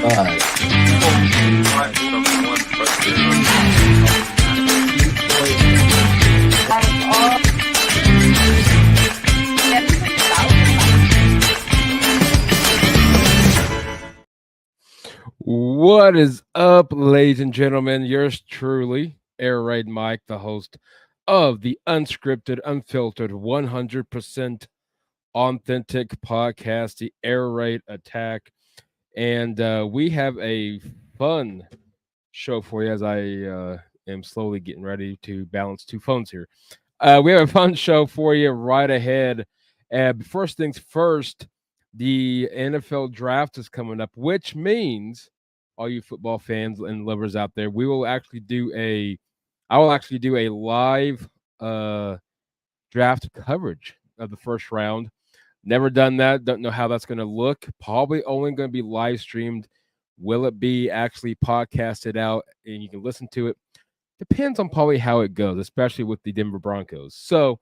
What is up, ladies and gentlemen? Yours truly, Air Raid Mike, the host of the unscripted, unfiltered, 100% authentic podcast, the Air Raid Attack. And we have a fun show for you as I am slowly getting ready to balance two phones here. We have a fun show for you right ahead. First things first, the NFL draft is coming up, which means all you football fans and lovers out there, I will actually do a live draft coverage of the first round. Never done that. Don't know how that's going to look. Probably only going to be live streamed. Will it be actually podcasted out and you can listen to it? Depends on probably how it goes, especially with the Denver Broncos. So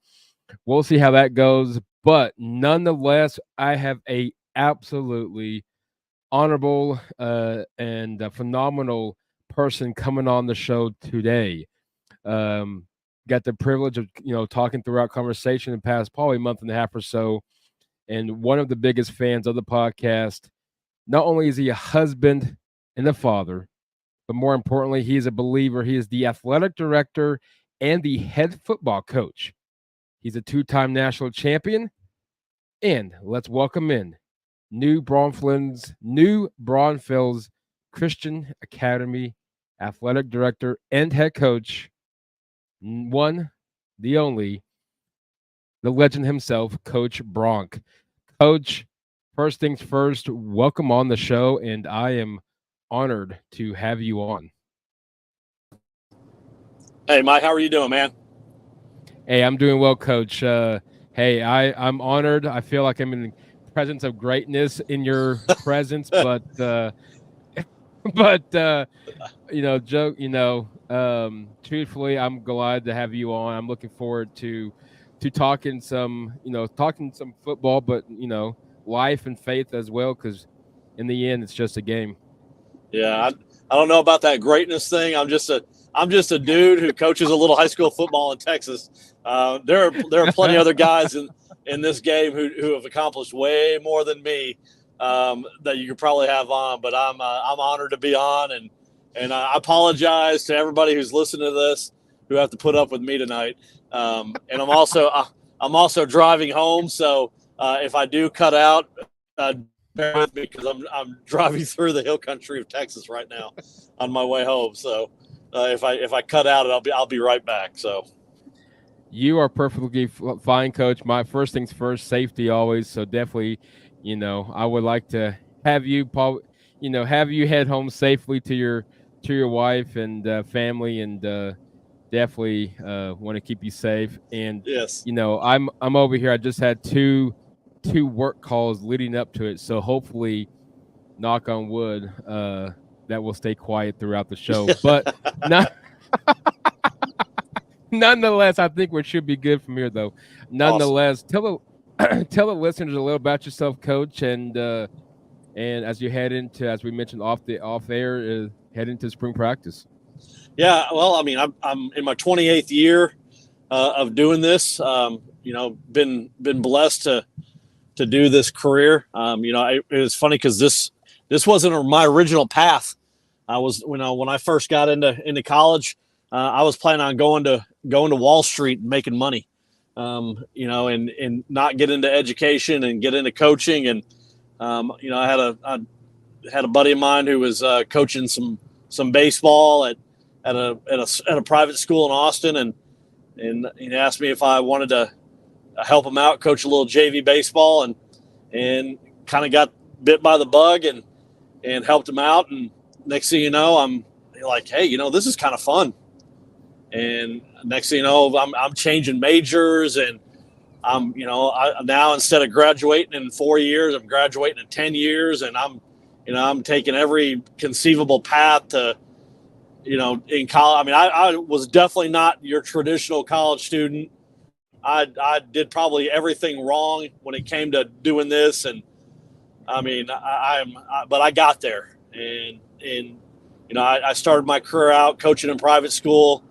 we'll see how that goes. But nonetheless, I have a absolutely honorable and phenomenal person coming on the show today. Got the privilege of talking throughout conversation in the past probably month and a half or so, and one of the biggest fans of the podcast. Not only is he a husband and a father, but more importantly, he is a believer. He is the athletic director and the head football coach. He's a two-time national champion. And let's welcome in New Braunfels Christian Academy athletic director and head coach, one, the only, the legend himself, Coach Bronk. Coach, first things first, welcome on the show, and I am honored to have you on. Hey, Mike, how are you doing, man? Hey, I'm doing well, Coach. Hey, I'm honored. I feel like I'm in the presence of greatness in your presence, but truthfully, I'm glad to have you on. I'm looking forward to talking some football, but life and faith as well, because in the end, it's just a game. Yeah, I don't know about that greatness thing. I'm just a dude who coaches a little high school football in Texas. There are plenty of other guys in this game who have accomplished way more than me that you could probably have on. But I'm honored to be on, and I apologize to everybody who's listening to this who have to put up with me tonight. And I'm also driving home, so if I do cut out, bear with me because I'm driving through the hill country of Texas right now on my way home. So if I cut out, I'll be right back. So you are perfectly fine, Coach. My first things first, safety always. So definitely, I would like to have you head home safely to your wife and family, and definitely want to keep you safe. And yes, I'm over here. I just had two work calls leading up to it, so hopefully, knock on wood, that will stay quiet throughout the show. But nonetheless, I think we should be good from here, though. Nonetheless, awesome. Tell the listeners a little about yourself, Coach, and as you head into, as we mentioned off air, head into spring practice. Yeah, well, I mean, I'm in my 28th year of doing this. Been blessed to do this career. It was funny because this wasn't my original path. I was, when I first got into college, I was planning on going to Wall Street and making money, and not get into education and get into coaching. And I had a buddy of mine who was coaching some baseball at a private school in Austin, and he asked me if I wanted to help him out, coach a little JV baseball, and kind of got bit by the bug and helped him out. And next thing you know, I'm like, hey, this is kind of fun. And next thing you know, I'm changing majors, and I'm now instead of graduating in 4 years, I'm graduating in 10 years, and I'm taking every conceivable path to, in college. I mean, I was definitely not your traditional college student. I did probably everything wrong when it came to doing this, and I mean, but I got there, and I started my career out coaching in private school.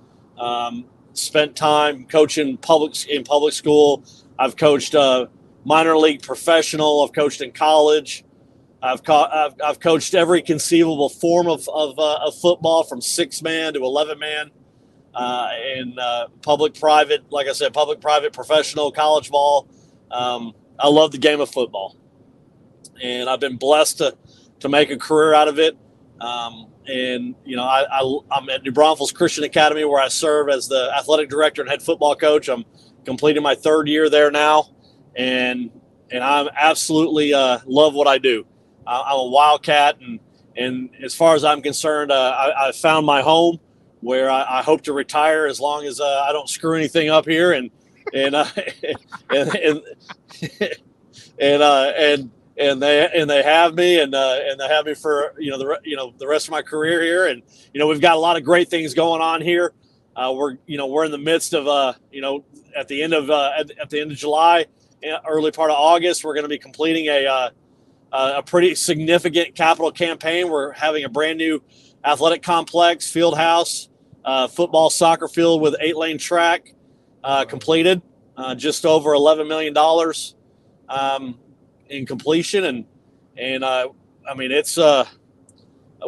Spent time coaching public school. I've coached minor league professional. I've coached in college. I've coached every conceivable form of football, from 6-man to 11-man, and public, private. Like I said, public, private, professional, college ball. I love the game of football, and I've been blessed to make a career out of it. And I'm at New Braunfels Christian Academy, where I serve as the athletic director and head football coach. I'm completing my 3rd year there now, and I'm absolutely love what I do. I'm a Wildcat, and as far as I'm concerned, I found my home where I hope to retire, as long as I don't screw anything up here, and and and they have me, and they have me for the rest of my career here. And we've got a lot of great things going on here. We're in the midst of at the end of July, early part of August, we're going to be completing a pretty significant capital campaign. We're having a brand new athletic complex, field house, football, soccer field with 8-lane track completed, just over $11 million in completion. And I mean, it's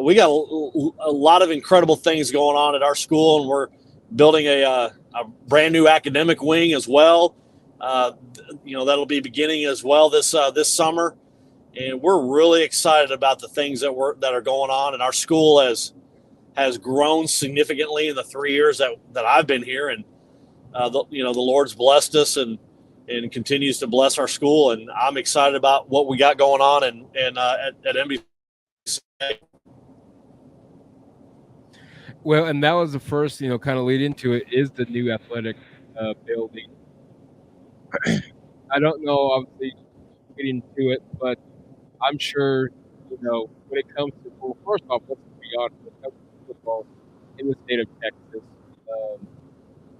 we got a lot of incredible things going on at our school, and we're building a brand new academic wing as well. That'll be beginning as well this summer. And we're really excited about the things that are going on. And our school has grown significantly in the 3 years that I've been here. And the Lord's blessed us and continues to bless our school. And I'm excited about what we got going on and at NBC. Well, and that was the first, kind of lead into it, is the new athletic building. I don't know, obviously, getting to it, but I'm sure, when it comes to, well, first off, let's be honest, when it comes to football in the state of Texas, um,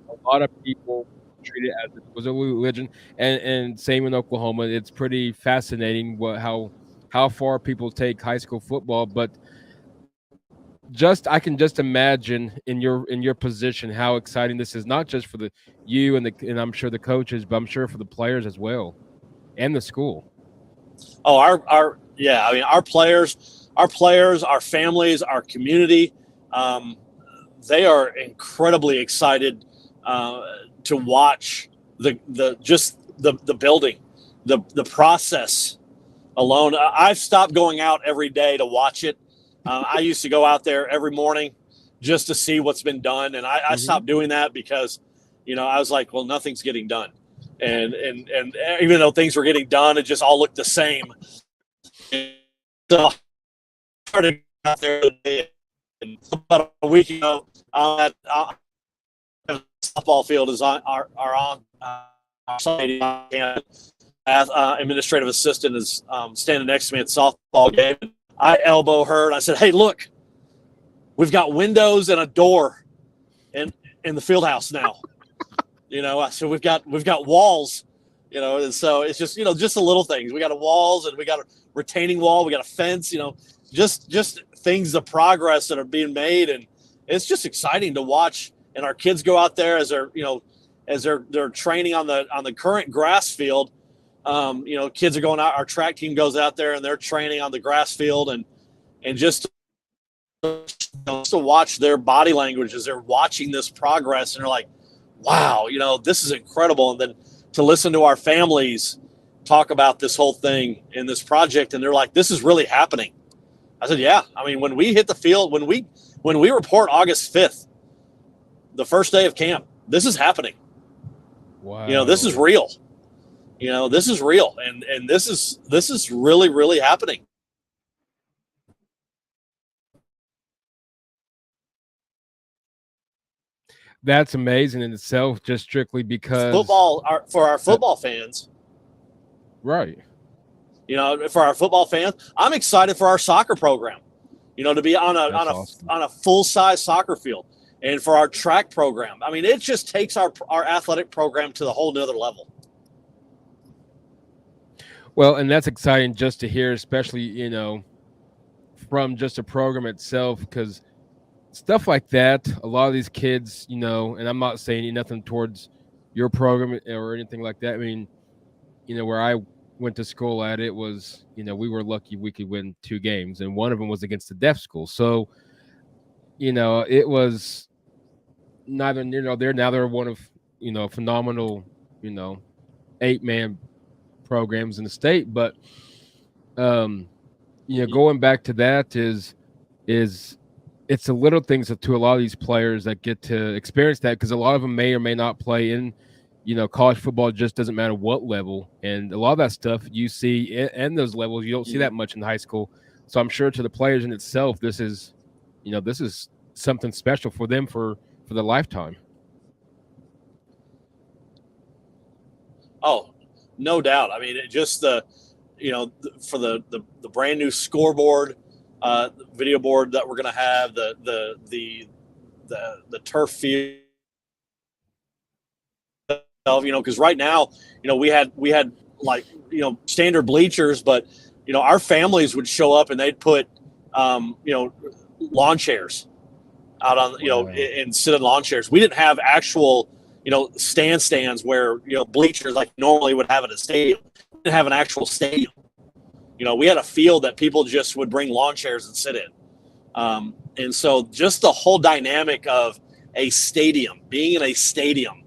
a lot of people treat it as if it was a religion, and same in Oklahoma. It's pretty fascinating how far people take high school football, but I can just imagine in your position how exciting this is, not just for you and I'm sure the coaches, but I'm sure for the players as well and the school. Oh, I mean, our players, our families, our community, they are incredibly excited to watch the building, the process alone. I've stopped going out every day to watch it. I used to go out there every morning just to see what's been done, and I stopped doing that because, I was like, well, nothing's getting done, and even though things were getting done, it just all looked the same. So I started out there today, and about a week ago, the softball field is on our site. Administrative assistant is standing next to me at softball game. I elbow her and I said, "Hey, look, we've got windows and a door in the field house now." So we've got walls, and so it's just just the little things. We got walls, and we got a retaining wall, we got a fence, just things, the progress that are being made, and it's just exciting to watch. And our kids go out there as they're training on the current grass field. Kids are going out. Our track team goes out there and they're training on the grass field, and just to watch their body language as they're watching this progress, and they're like, wow, this is incredible. And then to listen to our families talk about this whole thing in this project, and they're like, this is really happening. I said, yeah. I mean, when we hit the field, when we report August 5th, the first day of camp, this is happening. Wow. This is real. This is real, and this is really, really happening. That's amazing in itself, just strictly because football, for our football fans, right? For our football fans, I'm excited for our soccer program. To be on a full size soccer field, and for our track program. I mean, it just takes our athletic program to the whole nother level. Well, and that's exciting just to hear, especially from just a program itself, because stuff like that, a lot of these kids, and I'm not saying nothing towards your program or anything like that. I mean, where I went to school at, it was, we were lucky we could win 2 games, and one of them was against the deaf school. So, it was neither, they're one of, phenomenal, 8-man programs in the state. But, going back to that is it's the little things to a lot of these players that get to experience that, because a lot of them may or may not play in, college football. Just doesn't matter what level, and a lot of that stuff you see in those levels, you don't see that much in high school. So I'm sure to the players in itself, this is something special for them for the lifetime. Oh, no doubt. I mean, just for the brand new scoreboard, video board that we're going to have, the turf field, because right now, we had like, standard bleachers, but, our families would show up and they'd put, lawn chairs out on, and sit in lawn chairs. We didn't have actual, stands where, bleachers like normally would have at a stadium. We didn't have an actual stadium. We had a field that people just would bring lawn chairs and sit in. And so just the whole dynamic of a stadium, being in a stadium,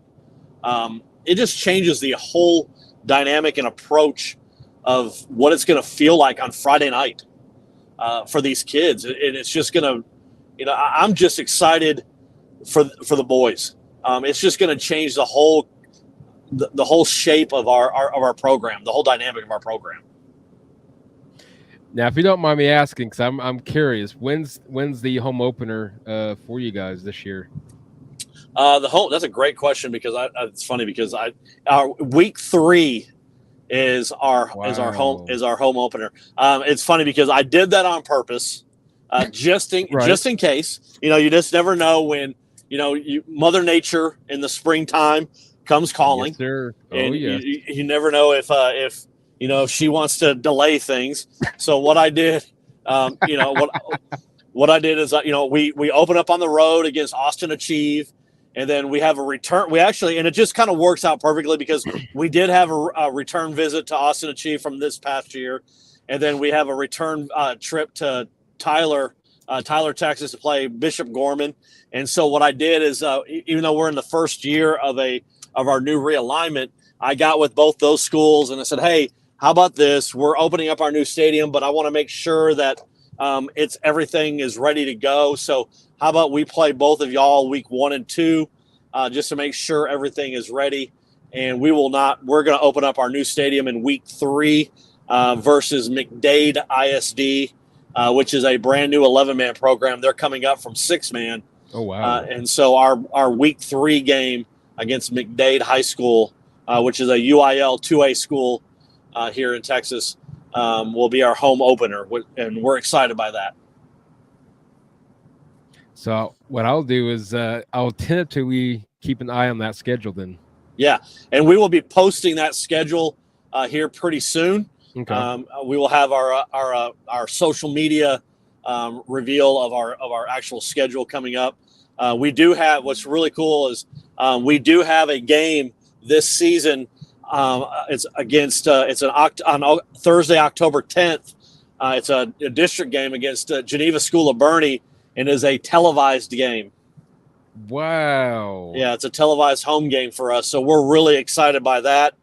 it just changes the whole dynamic and approach of what it's going to feel like on Friday night for these kids. And it's just going to, I'm just excited for the boys. It's just going to change the whole shape of our program, the whole dynamic of our program. Now, if you don't mind me asking, because I'm curious, when's the home opener for you guys this year? That's a great question, because it's funny because our week 3 is our home opener. It's funny because I did that on purpose, just in case. You just never know when Mother Nature in the springtime comes calling. Yes, sir. And you never know if she wants to delay things. So what I did, what I did is, we open up on the road against Austin Achieve, and then we have a return. And it just kind of works out perfectly because we did have a return visit to Austin Achieve from this past year, and then we have a return trip to Tyler, Texas, to play Bishop Gorman. And so what I did is, even though we're in the first year of our new realignment, I got with both those schools and I said, hey, how about this? We're opening up our new stadium, but I want to make sure that everything is ready to go. So how about we play both of y'all week 1 and 2, just to make sure everything is ready. And we're going to open up our new stadium in week 3 versus McDade ISD, which is a brand new 11-man program. They're coming up from 6-man. Oh, wow. And so our week 3 game against McDade High School, which is a UIL 2A school here in Texas, will be our home opener, and we're excited by that. So what I'll do is I'll tentatively keep an eye on that schedule then. Yeah, and we will be posting that schedule here pretty soon. Okay. We will have our social media reveal of our actual schedule coming up. We do have, what's really cool is we do have a game this season. It's against on Thursday, October 10th. It's a district game against Geneva School of Bernie, and is a televised game. Wow. Yeah, it's a televised home game for us, so we're really excited by that.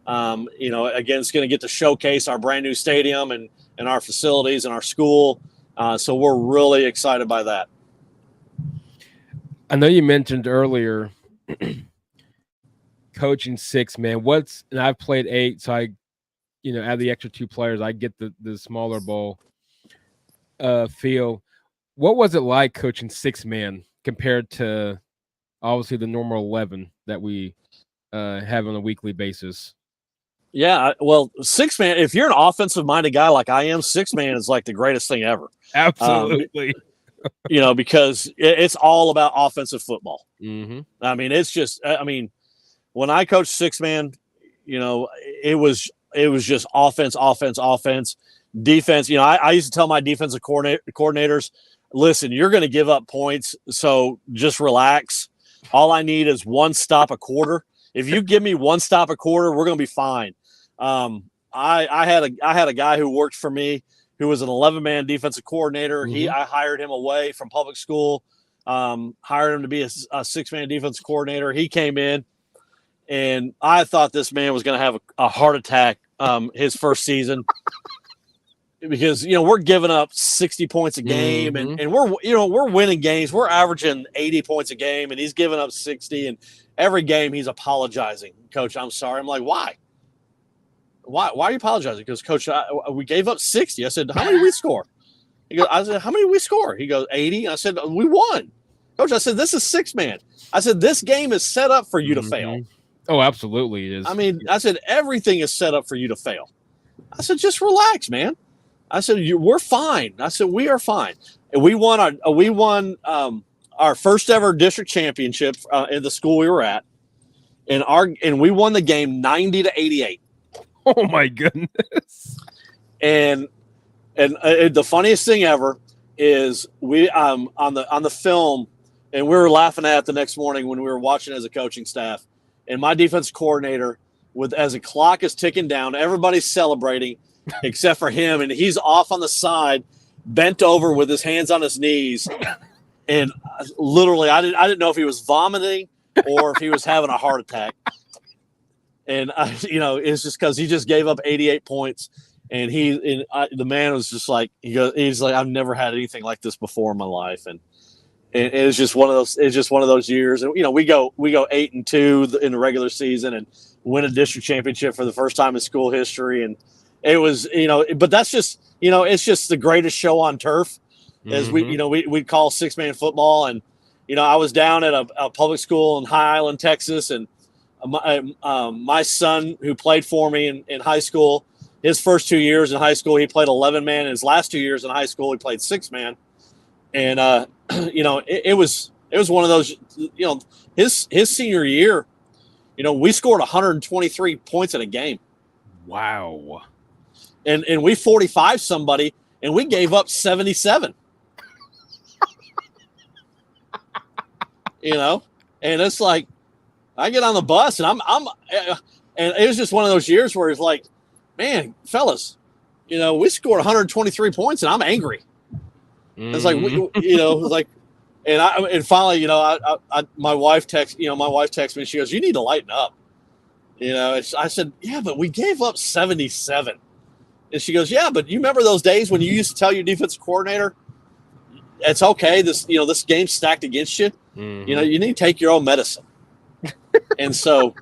Again, it's going to get to showcase our brand new stadium and our facilities and our school. So we're really excited by that. I know you mentioned earlier coaching 6-man. And I've played 8, so I, add the extra 2 players, I get the smaller ball feel. What was it like coaching 6-man compared to obviously the normal 11 that we have on a weekly basis? Yeah, well, 6-man, if you're an offensive-minded guy like I am, 6-man is like the greatest thing ever. Absolutely. Because it's all about offensive football. Mm-hmm. I mean, it's just, when I coached 6-man, it was just offense. defense. I used to tell my defensive coordinators, listen, you're going to give up points, so just relax. All I need is one stop a quarter. If you give me one stop a quarter, we're going to be fine. I had a guy who worked for me who was an 11-man defensive coordinator. Mm-hmm. I hired him away from public school, hired him to be a 6-man defensive coordinator. He came in, and I thought this man was going to have a heart attack his first season. Because we're giving up 60 points a game, Mm-hmm. and we're winning games. We're averaging 80 points a game, and he's giving up 60. And every game he's apologizing. Coach, I'm sorry. I'm like, why? Why are you apologizing? Because Coach, we gave up 60. I said, how many we score? I said, how many we score? He goes, 80. I said, we won. Coach, I said, this is 6-man. I said, this game is set up for you to fail. Oh, absolutely, it is. I mean, I said, everything is set up for you to fail. I said, just relax, man. I said, we're fine. I said, we are fine. And we won our first ever district championship in the school we were at. And we won the game 90-88. Oh my goodness. And the funniest thing ever is we on the film, and we were laughing at it the next morning when we were watching as a coaching staff, and my defense coordinator, as the clock is ticking down, everybody's celebrating except for him, and he's off on the side, bent over with his hands on his knees, and literally I didn't know if he was vomiting or if he was having a heart attack. And it's just because he just gave up 88 points, and the man was just like, he's like, I've never had anything like this before in my life, and it's just one of those. It's just one of those years, and we go 8-2 in the regular season and win a district championship for the first time in school history, and it was but that's just it's just the greatest show on turf, as we call 6-man football, and I was down at a public school in High Island, Texas, and my son who played for me in high school, his first 2 years in high school he played 11-man, and his last 2 years in high school he played 6-man, and it was one of those, his senior year, we scored 123 points in a game. Wow. And we 45 somebody, and we gave up 77. And it's like, I get on the bus, and and it was just one of those years where it's like, man, fellas, we scored 123 points, and I'm angry. It's like, and finally, my wife texts me. She goes, "You need to lighten up." I said, "Yeah, but we gave up 77." And she goes, "Yeah, but you remember those days when you used to tell your defensive coordinator, it's okay. This game's stacked against you. You need to take your own medicine." And so,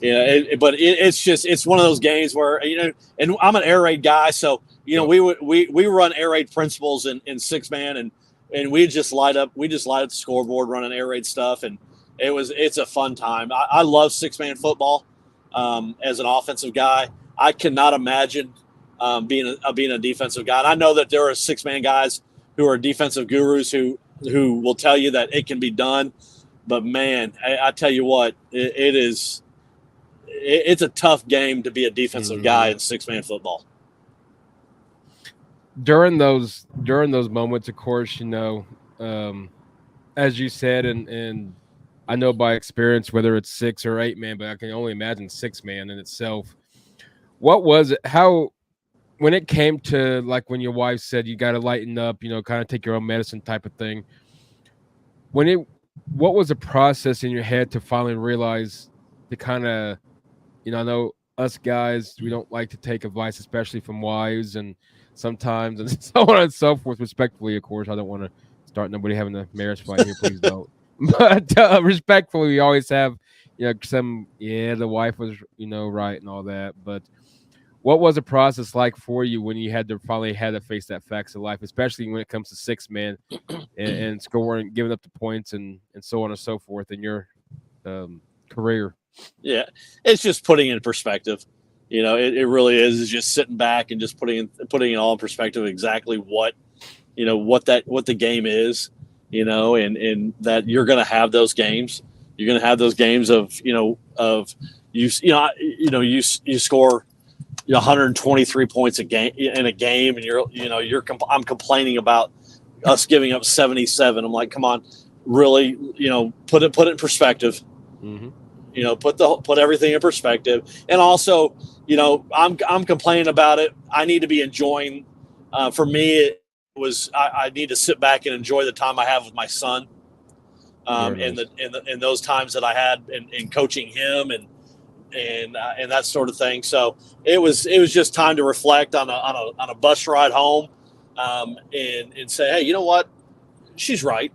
it's one of those games where and I'm an air raid guy, so we run air raid principles in 6-man, and we just light up the scoreboard running air raid stuff, and it's a fun time. I love 6-man football. As an offensive guy, I cannot imagine being a defensive guy. And I know that there are 6-man guys who are defensive gurus who will tell you that it can be done. But man, I tell you what, it's a tough game to be a defensive guy in 6-man football. During those moments, of course, as you said, and I know by experience whether it's 6 or 8-man, but I can only imagine 6-man in itself. What was it? How, when it came to, like, when your wife said you got to lighten up, kind of take your own medicine type of thing, what was the process in your head to finally realize to kind of, I know us guys, we don't like to take advice, especially from wives, and sometimes, and so on and so forth, respectfully, of course. I don't want to start nobody having a marriage fight here, please don't. But respectfully, we always have, the wife was, right and all that. But what was the process like for you when you finally had to face that facts of life, especially when it comes to 6-man and scoring, giving up the points and so on and so forth in your career? Yeah, it's just putting it in perspective. It really is. It's just sitting back and just putting it all in perspective, exactly what the game is, and that you're going to have those games. You're going to have those games of you score 123 points a game in a game, and I'm complaining about us giving up 77. I'm like, come on, really, put it in perspective. Mm-hmm. Put everything in perspective, and also, I'm complaining about it. I need to be enjoying. For me, it was I need to sit back and enjoy the time I have with my son, Very nice. in those times that I had in coaching him and that sort of thing. So it was just time to reflect on a bus ride home, and say, hey, you know what, she's right.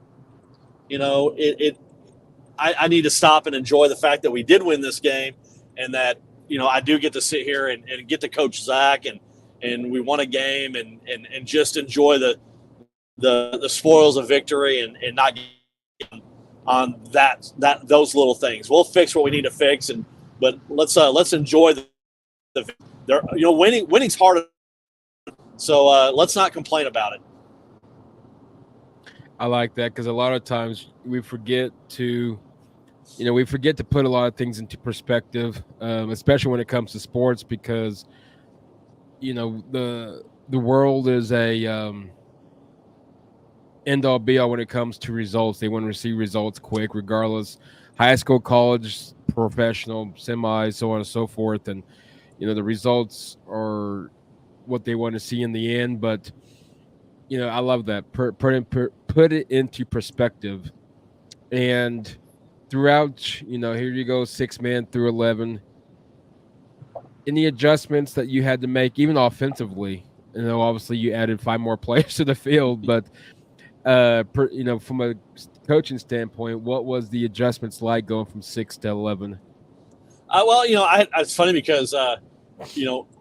I need to stop and enjoy the fact that we did win this game, and that I do get to sit here and get to coach Zach, and we won a game, and just enjoy the spoils of victory, and not get on those little things. We'll fix what we need to fix, but let's enjoy winning's hard, so let's not complain about it. I like that because a lot of times we forget to put a lot of things into perspective, especially when it comes to sports, because the world is a end all be all when it comes to results. They want to see results quick, regardless, high school, college, professional, semi, so on and so forth. And the results are what they want to see in the end. But I love that. Put it into perspective. And throughout, here you go, 6-man through 11. Any adjustments that you had to make, even offensively? Obviously you added 5 more players to the field, but from a coaching standpoint, what was the adjustments like going from 6 to 11? It's funny because I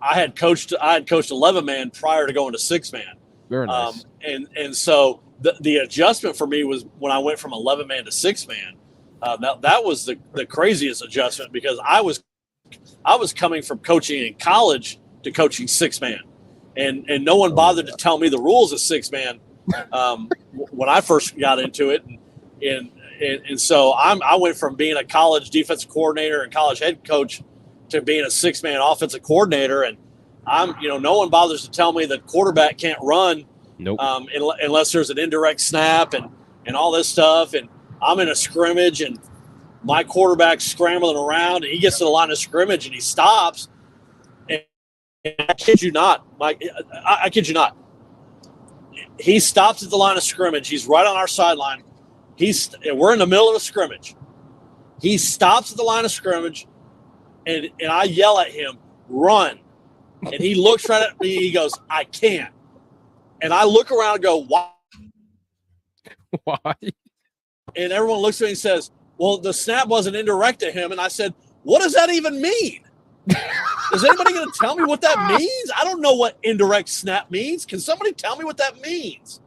had coached 11-man prior to going to 6-man. Very nice. And so the adjustment for me was when I went from 11-man to 6-man. That was the craziest adjustment, because I was coming from coaching in college to coaching 6-man, and no one bothered to tell me the rules of 6-man when I first got into it, and so I went from being a college defensive coordinator and college head coach to being a 6-man offensive coordinator, and no one bothers to tell me that quarterback can't run, nope, unless there's an indirect snap and all this stuff, and I'm in a scrimmage and my quarterback's scrambling around, and he gets to the line of scrimmage and he stops, and I kid you not, Mike, I kid you not. He stops at the line of scrimmage. He's right on our sideline. We're in the middle of a scrimmage. He stops at the line of scrimmage, and I yell at him, "Run!" And he looks right at me. He goes, "I can't." And I look around and go, "Why?" Why? And everyone looks at me and says, "Well, the snap wasn't indirect to him." And I said, "What does that even mean? Is anybody going to tell me what that means? I don't know what indirect snap means. Can somebody tell me what that means?"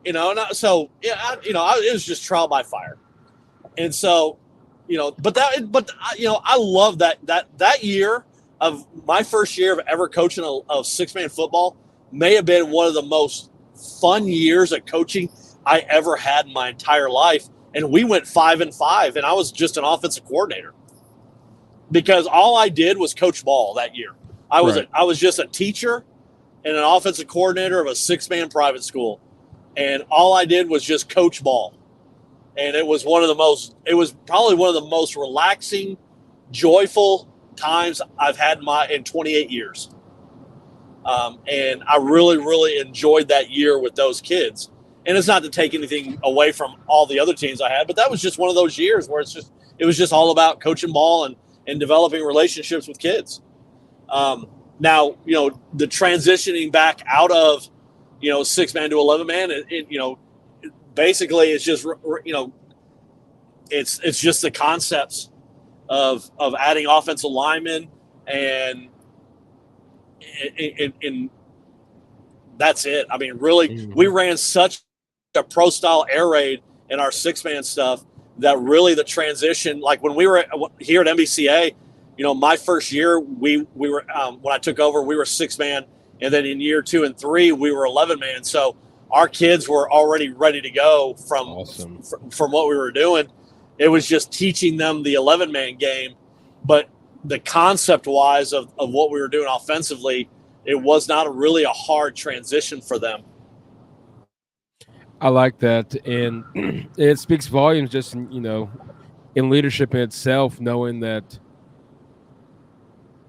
It was just trial by fire. And so, I love that year of my first year of ever coaching of 6-man football may have been one of the most fun years of coaching I ever had in my entire life. And we went 5-5, and I was just an offensive coordinator, because all I did was coach ball that year. I was just a teacher and an offensive coordinator of a 6-man private school, and all I did was just coach ball. And it was probably one of the most relaxing, joyful times I've had in 28 years. And I really, really enjoyed that year with those kids. And it's not to take anything away from all the other teams I had, but that was just one of those years where it was just all about coaching ball and developing relationships with kids. Now, the transitioning back out of, 6-man to 11-man, basically it's just, it's just the concepts of adding offensive linemen, and that's it. I mean, really, we ran such a pro style air raid in our 6-man stuff that really the transition, like when we were here at MBCA, my first year, we were when I took over, we were 6-man, and then in year 2 and 3, we were 11-man. So our kids were already ready to go from what we were doing. It was just teaching them the 11-man game, but the concept wise of what we were doing offensively, it was not really a hard transition for them. I like that, and it speaks volumes just in leadership in itself, knowing that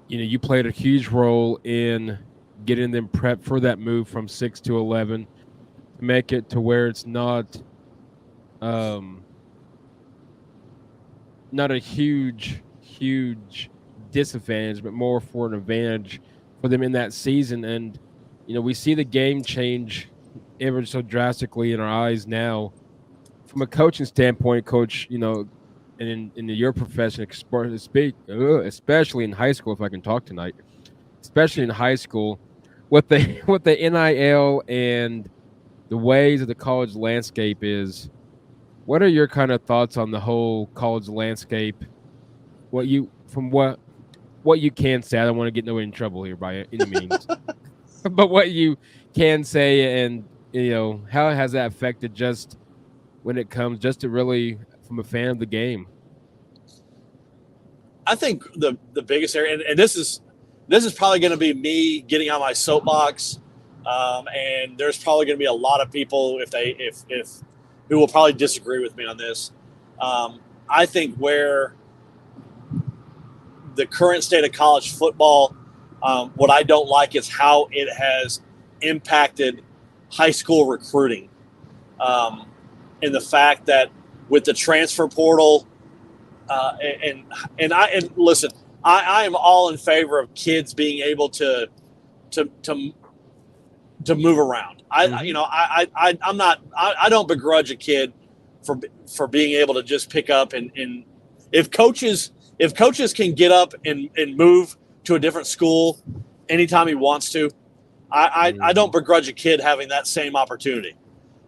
you played a huge role in getting them prepped for that move from 6 to 11 to make it to where it's um not a huge disadvantage, but more for an advantage for them in that season. And we see the game change ever so drastically in our eyes now. From a coaching standpoint, coach, and in your profession, especially in high school, if I can talk tonight, especially in high school, what the what the NIL and the ways of the college landscape is. What are your kind of thoughts on the whole college landscape? What you can say. I don't want to get nobody in trouble here by any means, but what you can say, and how has that affected just when it comes just to really from a fan of the game? I think the biggest area, and this is probably going to be me getting on my soapbox, and there's probably going to be a lot of people if who will probably disagree with me on this. I think where the current state of college football, what I don't like is how it has impacted high school recruiting, and the fact that with the transfer portal, and listen, I am all in favor of kids being able to move around. I don't begrudge a kid for being able to just pick up and if coaches can get up and move to a different school anytime he wants to, I don't begrudge a kid having that same opportunity.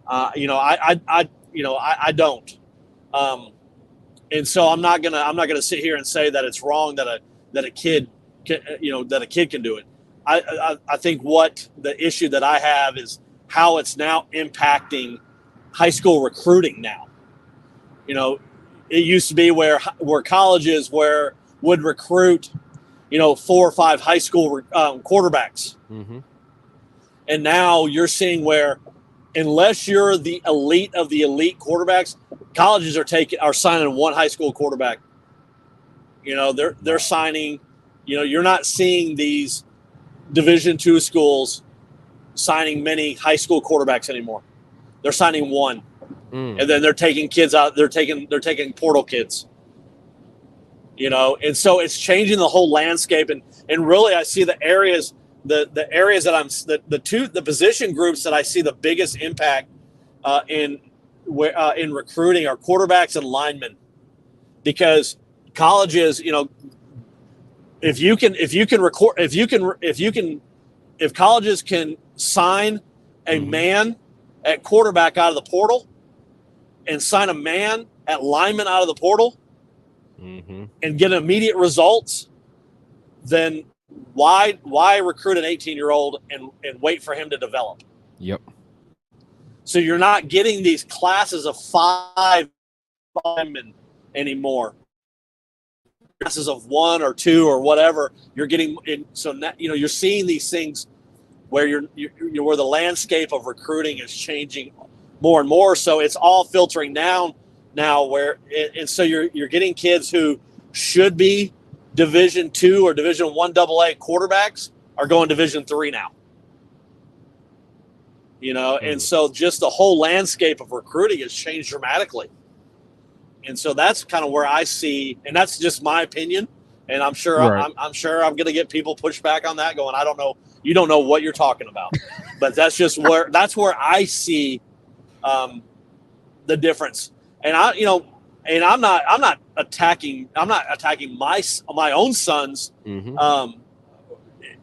I don't. And so I'm not gonna sit here and say that it's wrong that a kid can do it. I think what the issue that I have is how it's now impacting high school recruiting now. It used to be where colleges would recruit, 4 or 5 high school quarterbacks. Mm-hmm. And now you're seeing where unless you're the elite of the elite quarterbacks, colleges are signing one high school quarterback. They're signing, you're not seeing these Division II schools signing many high school quarterbacks anymore. They're signing one. And then they're taking kids out. They're taking portal kids. And so it's changing the whole landscape. And really, I see the areas that the position groups that I see the biggest impact in recruiting are quarterbacks and linemen, because colleges, if colleges can sign a man at quarterback out of the portal and sign a man at lineman out of the portal and get immediate results, then why recruit an 18-year-old and wait for him to develop? Yep. So you're not getting these classes of 5 linemen anymore. Classes of 1 or 2 or whatever. You're getting in. So now, you're seeing these things where where the landscape of recruiting is changing more and more. So it's all filtering down now and so you're getting kids who should be Division II or Division I AA quarterbacks are going Division III now. And so just the whole landscape of recruiting has changed dramatically. And so that's kind of where I see, and that's just my opinion. And I'm sure I'm sure I'm going to get people pushed back on that, going, I don't know, you don't know what you're talking about. But that's just where I see the difference. And I'm not attacking my own son's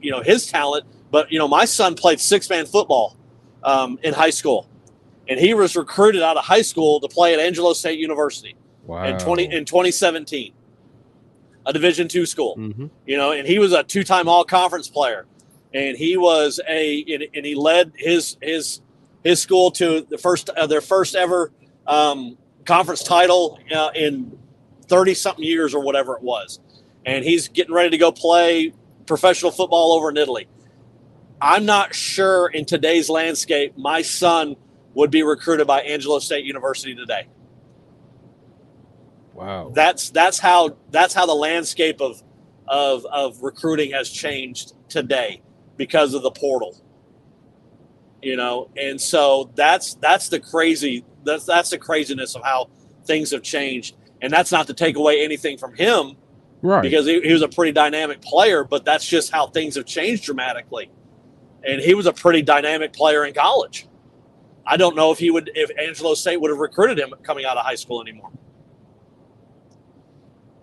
his talent, but my son played 6-man football in high school, and he was recruited out of high school to play at Angelo State University in 2017, a Division II school. And he was a 2-time all-conference player, and he was and he led his school to their first ever conference title in 30-something years or whatever it was. and he's getting ready to go play professional football over in Italy. I'm not sure in today's landscape my son would be recruited by Angelo State University today. Wow. That's how the landscape of recruiting has changed today because of the portal. And so that's the craziness of how things have changed. And that's not to take away anything from him, Right. because he was a pretty dynamic player, but that's just how things have changed dramatically. And he was a pretty dynamic player in college. I don't know if Angelo State would have recruited him coming out of high school anymore.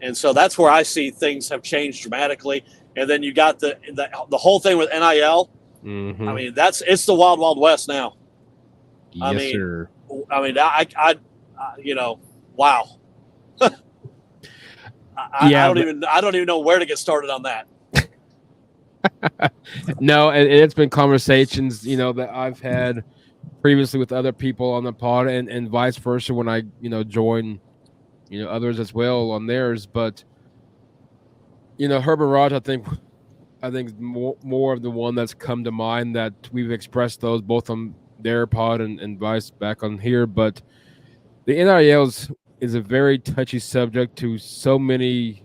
And so that's where I see things have changed dramatically. And then you got the whole thing with NIL. Mm-hmm. I mean, it's the wild, wild west now. Yes, sir. I mean, I wow. I don't even know where to get started on that. No, and it's been conversations, that I've had previously with other people on the pod, and vice versa when I, join, others as well on theirs. But Herbert Raj, I think more of the one that's come to mind, that we've expressed those both on their pod and vice back on here. But the NIL is a very touchy subject to so many,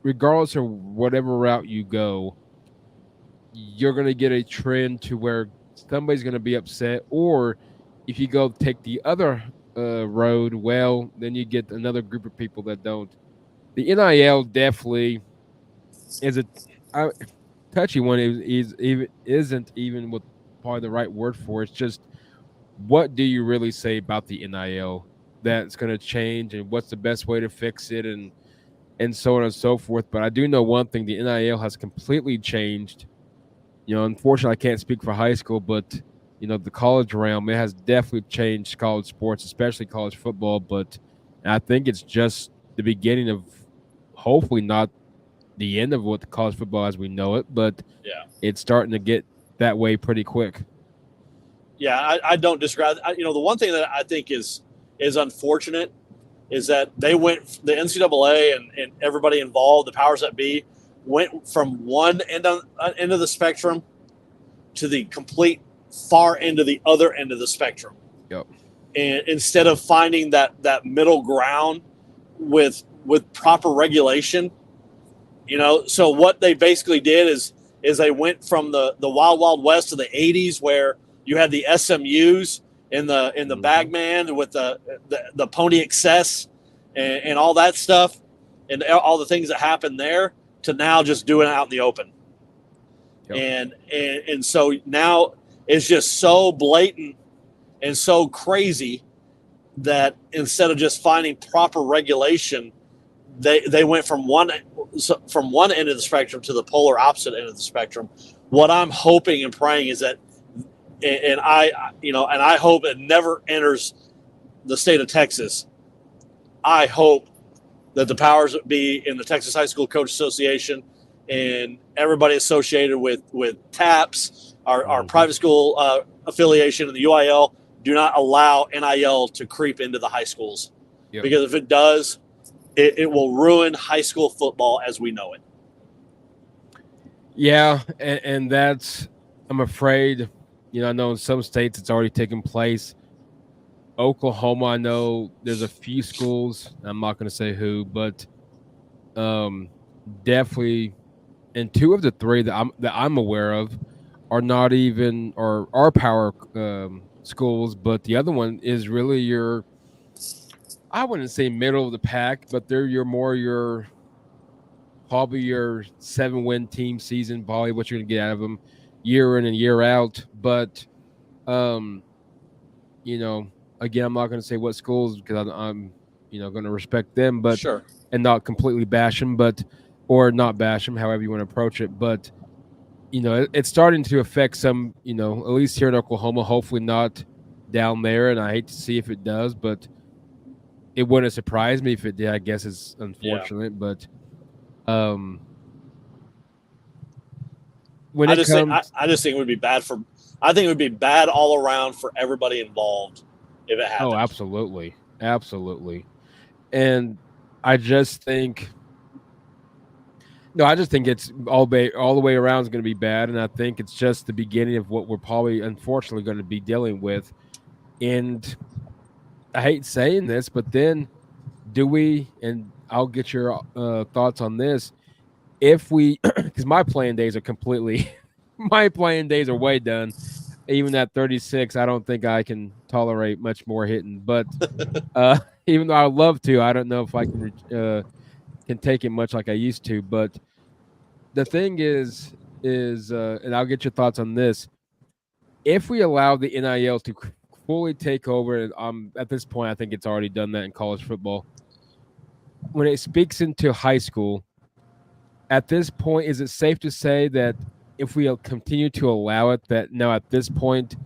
regardless of whatever route you go. You're going to get a trend to where somebody's going to be upset, or if you go take the other road, well, then you get another group of people that don't. The NIL definitely is a touchy one. Isn't even what probably the right word for it. It's just, what do you really say about the NIL that's going to change, and what's the best way to fix it, and so on and so forth. But I do know one thing: the NIL has completely changed. Unfortunately, I can't speak for high school, but the college realm, it has definitely changed college sports, especially college football. But I think it's just the beginning of, hopefully not the end of what the college football as we know it, but yeah, it's starting to get that way pretty quick. Yeah, I don't disagree. The one thing that I think is unfortunate is that the NCAA and everybody involved, the powers that be, went from one end of the spectrum to the complete far end of the other end of the spectrum. Yep. And instead of finding that middle ground with proper regulation, so what they basically did is they went from the wild, wild west to the 80s, where you had the SMUs in the Bagman with the Pony Excess and all that stuff, and all the things that happened there, to now just doing it out in the open. Yep. And so now it's just so blatant and so crazy that instead of just finding proper regulation, they went from one end of the spectrum to the polar opposite end of the spectrum. What I'm hoping and praying is that, and I hope it never enters the state of Texas. I hope that the powers that be in the Texas High School Coach Association and everybody associated with TAPS, our private school affiliation, and the UIL, do not allow NIL to creep into the high schools. Yep. Because if it does, it will ruin high school football as we know it. Yeah, and that's, I'm afraid, I know in some states it's already taken place. Oklahoma, I know there's a few schools, I'm not going to say who, but definitely, and two of the three that I'm aware of are not even, or are power schools, but the other one is really your, I wouldn't say middle of the pack, but they're probably your 7-win team season, probably what you're going to get out of them year in and year out. But, again, I'm not going to say what schools, because I'm going to respect them, but sure, and not completely bash them, or not bash them, however you want to approach it. But, it's starting to affect some, at least here in Oklahoma, hopefully not down there. And I hate to see if it does, but it wouldn't surprise me if it did. I guess it's unfortunate, but when I just think it would be bad I think it would be bad all around for everybody involved if it happened. Oh, absolutely. And I just think No, I just think it's all the way around is going to be bad, and I think it's just the beginning of what we're probably, unfortunately, going to be dealing with. And I hate saying this, but then do we? And I'll get your thoughts on this. If we, because my playing days are completely, my playing days are way done. Even at 36, I don't think I can tolerate much more hitting. But even though I would love to, I don't know if I can take it much like I used to. But the thing is, and I'll get your thoughts on this. If we allow the NIL to fully take over, and at this point, I think it's already done that in college football. When it speaks into high school, at this point, is it safe to say that if we continue to allow it, that now at this point,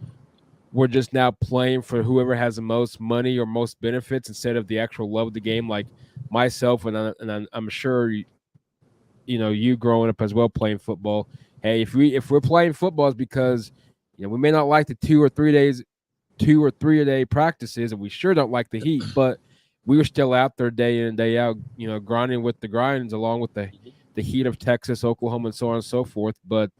we're just now playing for whoever has the most money or most benefits instead of the actual love of the game? Like myself, I'm sure you growing up as well playing football. Hey, if we're playing football, it's because we may not like the 2 or 3 a day practices, and we sure don't like the heat, but we were still out there day in and day out, grinding with the grinds along with the heat of Texas, Oklahoma, and so on and so forth. But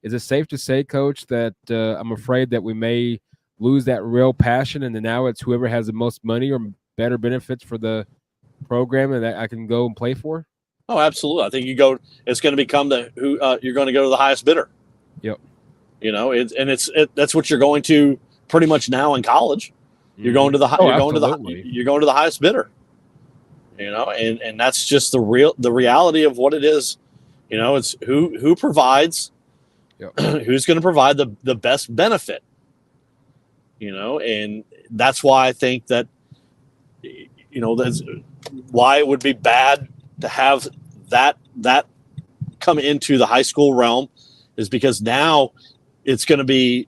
is it safe to say, Coach, that I'm afraid that we may lose that real passion, and then now it's whoever has the most money or better benefits for the program and that I can go and play for? Oh, absolutely. I think it's going to become you're going to go to the highest bidder. Yep. That's what you're going to pretty much now in college. You're going to the you're going to the highest bidder. And that's just the reality of what it is. It's who provides, yep. who's going to provide the best benefit. And that's why I think that that's why it would be bad to have that come into the high school realm, is because now it's going to be,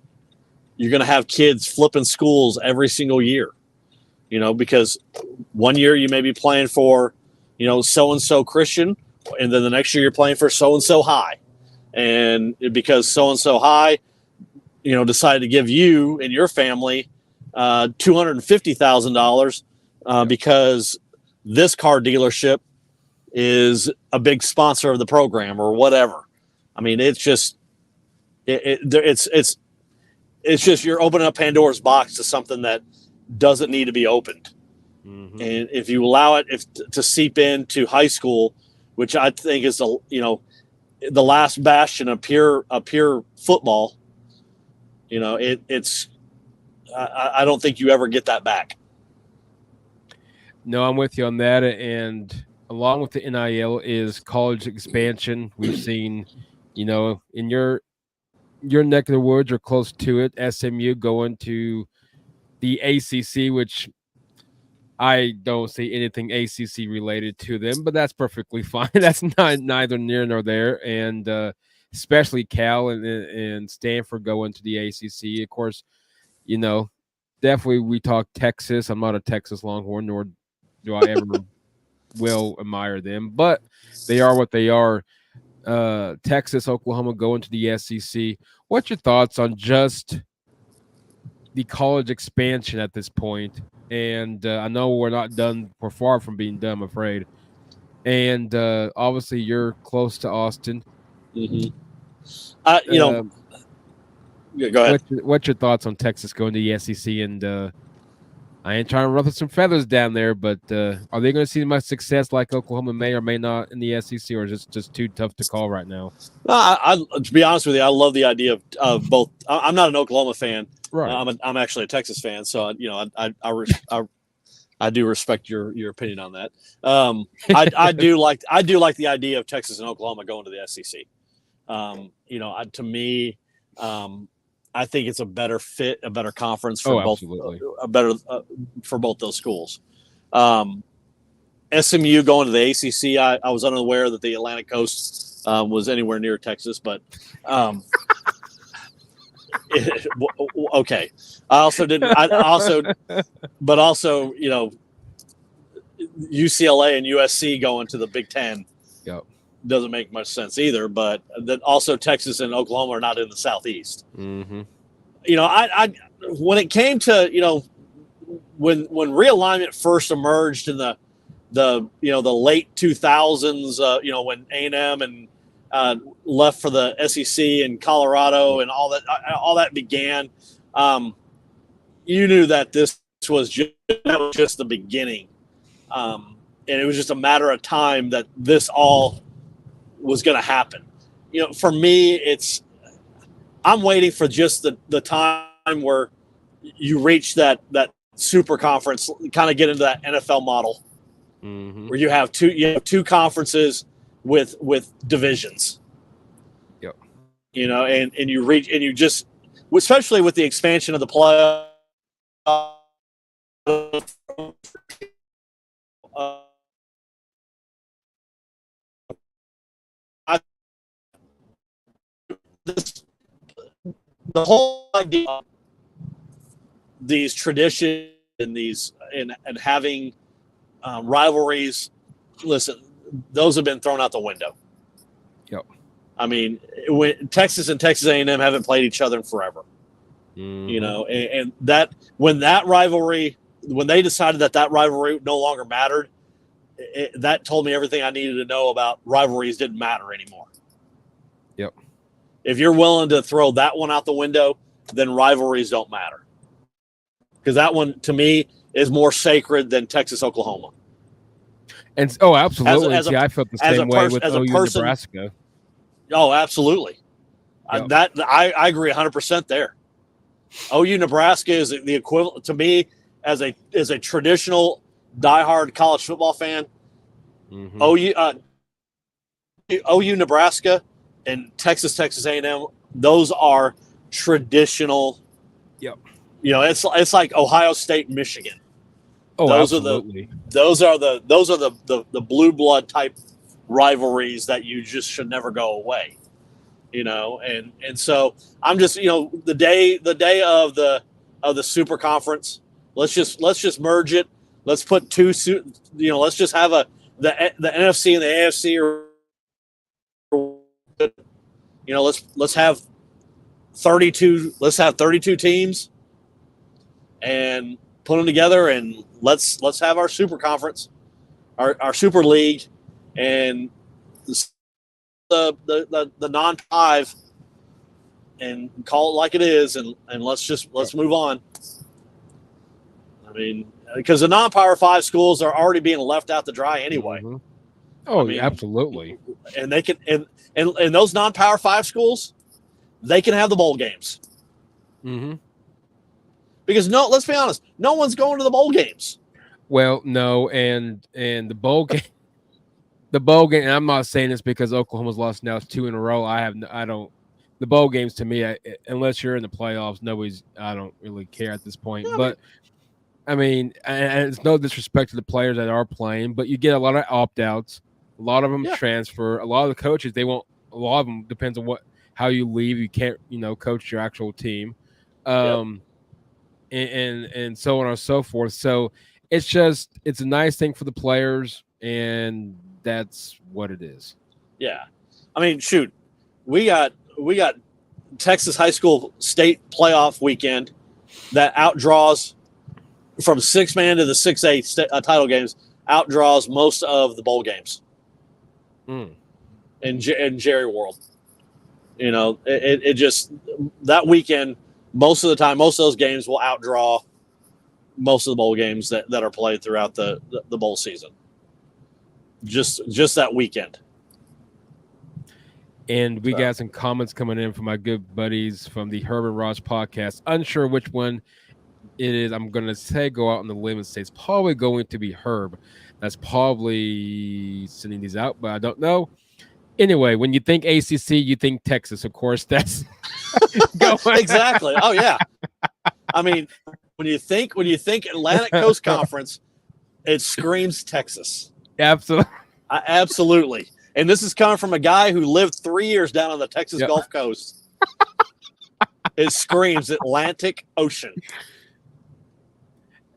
you're going to have kids flipping schools every single year, because one year you may be playing for, so-and-so Christian, and then the next year you're playing for so-and-so high. And because so-and-so high, decided to give you and your family $250,000 because this car dealership is a big sponsor of the program or whatever. I mean, it's just it's just you're opening up Pandora's box to something that doesn't need to be opened. Mm-hmm. And if you allow it to seep into high school, which I think is the last bastion of pure football, it's I don't think you ever get that back. No, I'm with you on that. And along with the NIL is college expansion. We've seen, in your neck of the woods or close to it, SMU going to the ACC, which I don't see anything ACC related to them, but that's perfectly fine. That's neither near nor there. And especially Cal and Stanford going to the ACC. Of course, definitely we talk Texas. I'm not a Texas Longhorn, nor do I ever will admire them, but they are what they are. Texas, Oklahoma going to the SEC. What's your thoughts on just the college expansion at this point? And I know we're not done. We're far from being done, I'm afraid. And obviously, you're close to Austin. Mm-hmm. Yeah, go ahead. What's your thoughts on Texas going to the SEC? And I ain't trying to ruffle some feathers down there, but are they going to see much success like Oklahoma may or may not in the SEC, or is it just too tough to call right now? To be honest with you, I love the idea of both. I'm not an Oklahoma fan. Right. I'm actually a Texas fan, so I do respect your opinion on that. I do like the idea of Texas and Oklahoma going to the SEC. To me, I think it's a better fit, a better conference for both, for both those schools. SMU going to the ACC, I was unaware that the Atlantic Coast was anywhere near Texas, but okay. I also UCLA and USC going to the Big Ten. Yep. Doesn't make much sense either, but then also Texas and Oklahoma are not in the Southeast. Mm-hmm. I when it came to when realignment first emerged in the the late 2000s, when A&M and left for the SEC and Colorado and all that began. You knew that this was just the beginning, and it was just a matter of time that this all was going to happen. For me, I'm waiting for just the time where you reach that super conference, kind of get into that NFL model, where you have two conferences with divisions. Yep. And you reach, and you just, especially with the expansion of the play. The whole idea of these traditions and having rivalries, listen, those have been thrown out the window. Yep. I mean, when Texas and Texas A&M haven't played each other in forever. And that when they decided that rivalry no longer mattered, that told me everything I needed to know about rivalries didn't matter anymore. Yep. If you're willing to throw that one out the window, then rivalries don't matter. Because that one, to me, is more sacred than Texas, Oklahoma. And absolutely. I felt the same way with OU Nebraska. Oh, absolutely. Yep. I agree 100% there. OU Nebraska is the equivalent to me as a traditional diehard college football fan. OU Nebraska and Texas A&M, those are traditional. Yep. It's like Ohio State, Michigan. Oh, absolutely. Those are the blue blood type rivalries that you just should never go away. And so I'm just, the day of the super conference, let's just merge it. Let's put let's just have the NFC and the AFC let's have 32 teams and put them together, and let's have our super conference, our super league, and the non-5, and call it like it is, and let's move on. I mean, because the non-Power 5 schools are already being left out to dry anyway. Oh, absolutely. And they can, and those non-Power 5 schools, they can have the bowl games. Because let's be honest, no one's going to the bowl games. Well, no, and the bowl game. The bowl game, and I'm not saying this because Oklahoma's lost now 2 in a row. The bowl games to me, unless you're in the playoffs, I don't really care at this point. Yeah, but I mean, and it's no disrespect to the players that are playing, but you get a lot of opt-outs. A lot of them transfer. A lot of the coaches, a lot of them depends on how you leave. You can't, coach your actual team. And so on and so forth. So it's a nice thing for the players, and that's what it is. Yeah. I mean, shoot, we got Texas high school state playoff weekend that outdraws from 6-man to the 6A title games, outdraws most of the bowl games in Jerry World. It just, that weekend, most of the time, most of those games will outdraw most of the bowl games that are played throughout the bowl season. Just that weekend. And we got some comments coming in from my good buddies from the Herb and Ross podcast. Unsure which one it is. I'm going to say go out on the limb and say it's probably going to be Herb. That's probably sending these out, but I don't know. Anyway, when you think ACC, you think Texas. Of course, that's exactly. Oh yeah. I mean, when you think Atlantic Coast Conference, it screams Texas. Absolutely. Absolutely. And this is coming from a guy who lived 3 years down on the Texas Gulf Coast. It screams Atlantic Ocean.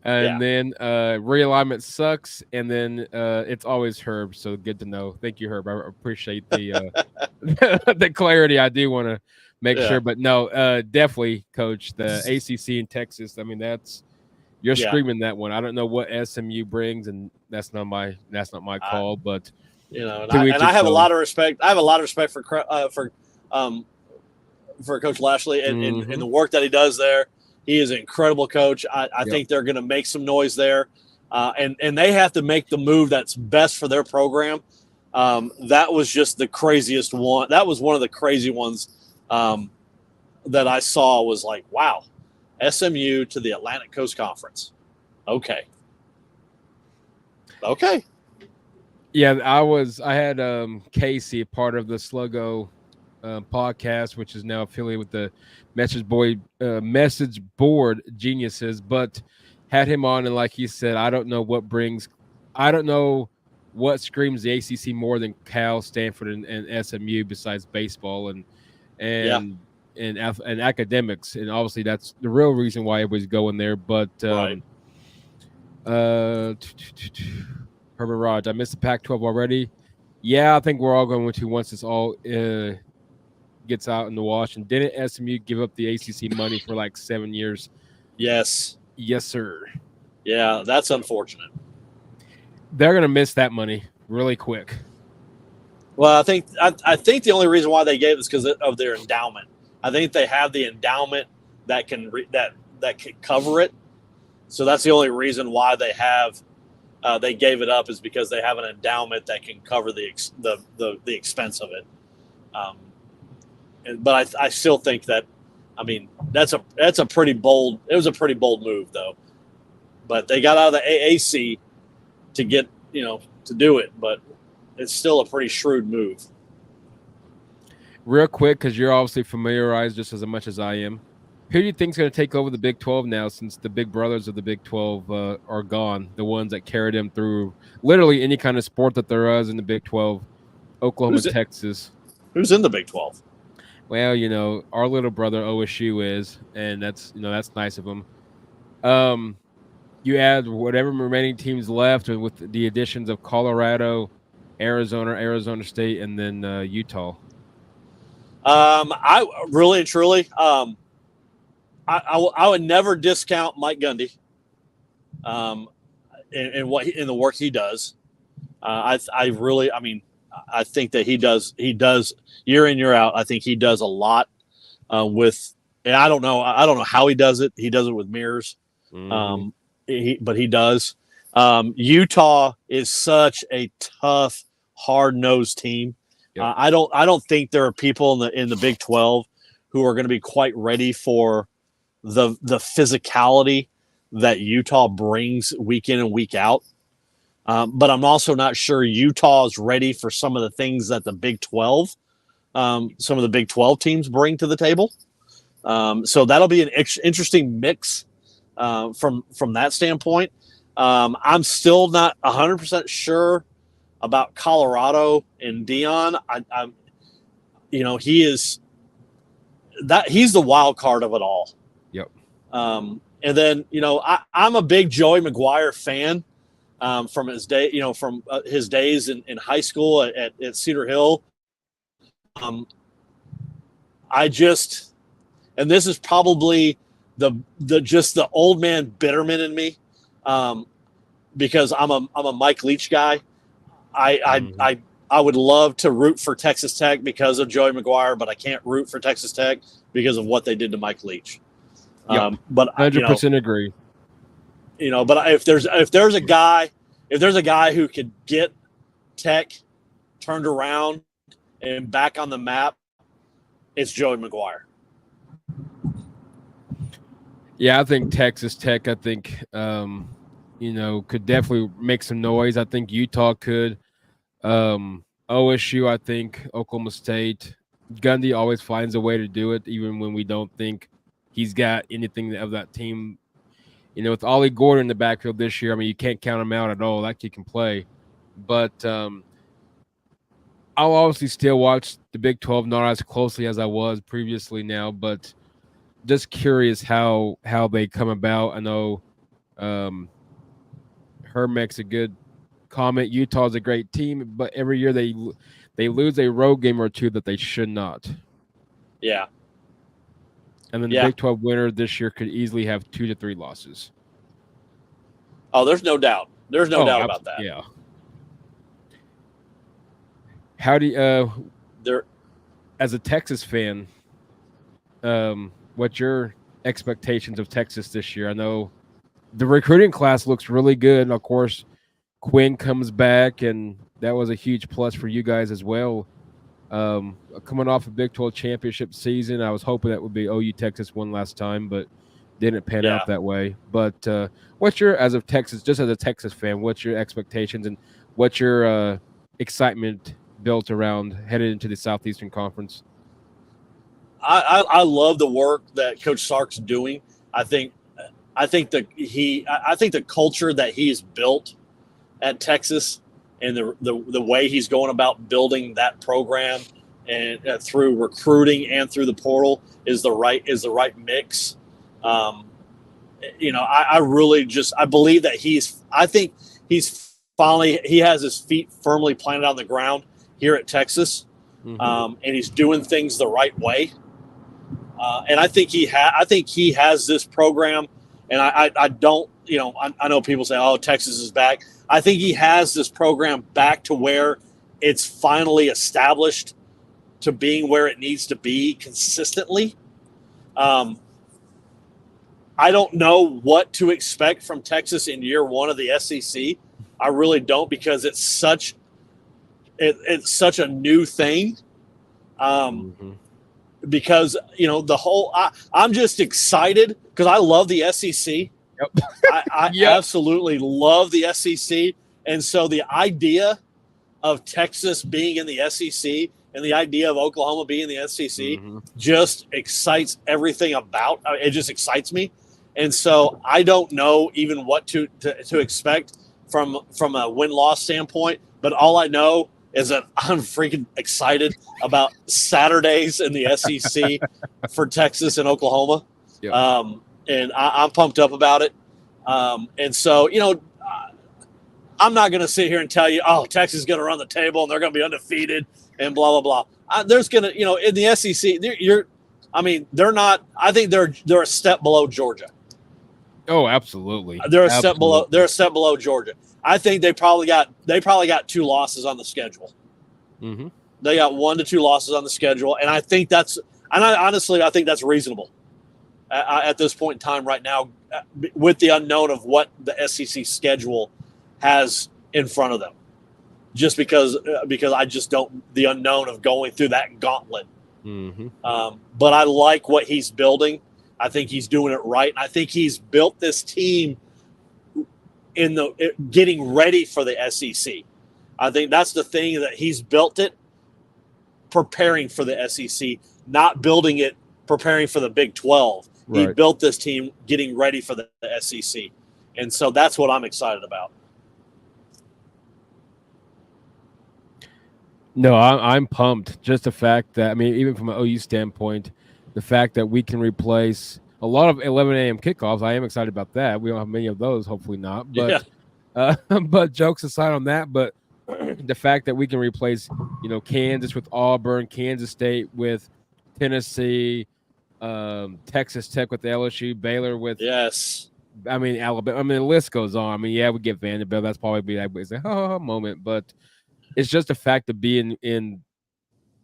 And then realignment sucks. And then it's always Herb. So good to know. Thank you, Herb. I appreciate the the clarity. I do want to make sure. But no, definitely, Coach, the ACC in Texas. I mean, You're Yeah. screaming that one. I don't know what SMU brings, and that's not my I, call. But and to each I its have a own. lot of respect. I have a lot of respect um, for Coach Lashley and Mm-hmm. the work that he does there. He is an incredible coach. I Yep. think they're going to make some noise there, and they have to make the move that's best for their program. That was just the craziest one. That was one of the crazy ones that I saw. Was like, wow, SMU to the Atlantic Coast Conference. Okay, okay. Yeah, I had Casey, part of the Sluggo podcast, which is now affiliated with the Message Board Geniuses, but had him on, and like he said, I don't know what screams the ACC more than Cal, Stanford, and SMU besides baseball Yeah, and and academics, and obviously that's the real reason why everybody's going there. But right. uh, Herbert Raj, I missed the Pac-12 already. Yeah, I think we're all going to once this all gets out in the wash. And didn't SMU give up the ACC money for like 7 years? Yes. Yes, sir. Yeah, that's unfortunate. They're gonna miss that money really quick. Well, I think the only reason why they gave it is because of their endowment. I think they have the endowment that that can cover it. So that's the only reason why they gave it up is because they have an endowment that can cover the expense of it. Um, but I still think that, I mean, that's a pretty bold. It was a pretty bold move though. But they got out of the AAC to get to do it, but it's still a pretty shrewd move. Real quick, because you're obviously familiarized just as much as I am. Who do you think's going to take over the Big 12 now, since the big brothers of the Big 12 are gone? The ones that carried them through literally any kind of sport that there is in the Big 12, Oklahoma, Who's it, Texas. who's in the Big 12? Well, our little brother OSU is, and that's nice of them. You add whatever remaining teams left with the additions of Colorado, Arizona State, and then Utah. I really and truly, I would never discount Mike Gundy, in the work he does. I mean, I think that he does year in year out. I think he does a lot with. And I don't know how he does it. He does it with mirrors, Mm-hmm. but he does. Utah is such a tough, hard nosed team. Yep. I don't think there are people in the Big 12 who are going to be quite ready for the physicality that Utah brings week in and week out. But I'm also not sure Utah is ready for some of the things that the Big 12, some of the Big 12 teams bring to the table. So that'll be an interesting mix from that standpoint. I'm still not 100% sure about Colorado and Dion. I'm, he's the wild card of it all. Yep. And then I'm a big Joey McGuire fan from his day, from his days in high school at Cedar Hill. I just, and this is probably the old man bitterman in me, because I'm a Mike Leach guy. I would love to root for Texas Tech because of Joey McGuire, but I can't root for Texas Tech because of what they did to Mike Leach. Yep. But 100% agree. But if there's a guy who could get Tech turned around and back on the map, it's Joey McGuire. Yeah, I think Texas Tech, could definitely make some noise. I think Utah could. OSU, I think Oklahoma State. Gundy always finds a way to do it, even when we don't think he's got anything of that team. With Ollie Gordon in the backfield this year, I mean, you can't count him out at all. That kid can play. But I'll obviously still watch the Big 12, not as closely as I was previously now, but just curious how they come about. I know Herm makes a good comment. Utah's a great team, but every year they lose a road game or two that they should not. Yeah. And then the Big 12 winner this year could easily have 2 to 3 losses. Oh, there's no doubt. There's no doubt about that. Yeah. How do you, There, as a Texas fan, what's your expectations of Texas this year? I know the recruiting class looks really good, and of course, Quinn comes back, and that was a huge plus for you guys as well. Coming off a Big 12 championship season, I was hoping that would be OU Texas one last time, but didn't pan yeah. out that way. But what's your, as of Texas, just as a Texas fan, what's your expectations and what's your excitement built around headed into the Southeastern Conference? I love the work that Coach Sark's doing. I think the culture that he's built at Texas and the way he's going about building that program and through recruiting and through the portal is the right mix. I really I believe that I think he has his feet firmly planted on the ground here at Texas, and he's doing things the right way. And I think he has this program, and I don't, I know people say, oh, Texas is back. I think he has this program back to where it's finally established to being where it needs to be consistently. I don't know what to expect from Texas in year one of the SEC. I really don't, because it's such a new thing. Because I'm just excited because I love the SEC. Yep. I absolutely love the SEC, and so the idea of Texas being in the SEC and the idea of Oklahoma being in the SEC just excites everything about it. Just excites me, and so I don't know even what to expect from a win-loss standpoint. But all I know is that I'm freaking excited about Saturdays in the SEC for Texas and Oklahoma. Yep. And I'm pumped up about it. And so, I'm not going to sit here and tell you, oh, Texas is going to run the table and they're going to be undefeated and blah, blah, blah. There's going to, in the SEC, they're not, I think they're a step below Georgia. Oh, absolutely. They're a step below Georgia. I think they probably got 2 losses on the schedule. They got 1 to 2 losses on the schedule, and I think I think that's reasonable at this point in time right now, with the unknown of what the SEC schedule has in front of them. Just because I just don't, the unknown of going through that gauntlet. But I like what he's building. I think he's doing it right, and I think he's built this team in getting ready for the SEC. I think that's the thing, that he's built it preparing for the SEC, not building it preparing for the Big 12. Right. He built this team getting ready for the SEC. And so that's what I'm excited about. No, I'm pumped. Just the fact that, even from an OU standpoint, the fact that we can replace a lot of 11 a.m. kickoffs, I am excited about that. We don't have many of those, hopefully not. But but jokes aside on that, but the fact that we can replace, Kansas with Auburn, Kansas State with Tennessee, Texas Tech with LSU, Baylor with Alabama. The list goes on. We get Vanderbilt. That's probably it's a moment, but it's just the fact of being in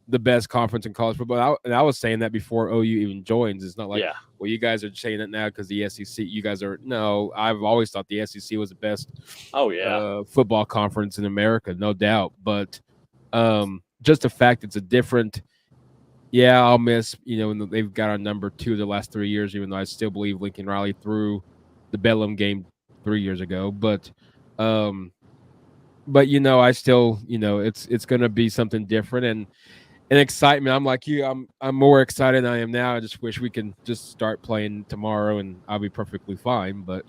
the best conference in college football. And I was saying that before OU even joins. It's not like, well, you guys are saying it now because the SEC. You guys are no. I've always thought the SEC was the best. Football conference in America, no doubt. But just the fact it's a different. Yeah, I'll miss. They've got our number 2 the last 3 years, even though I still believe Lincoln Riley threw the Bedlam game 3 years ago. But I still, it's going to be something different and excitement. I'm like you. I'm more excited than I am now. I just wish we can just start playing tomorrow, and I'll be perfectly fine. But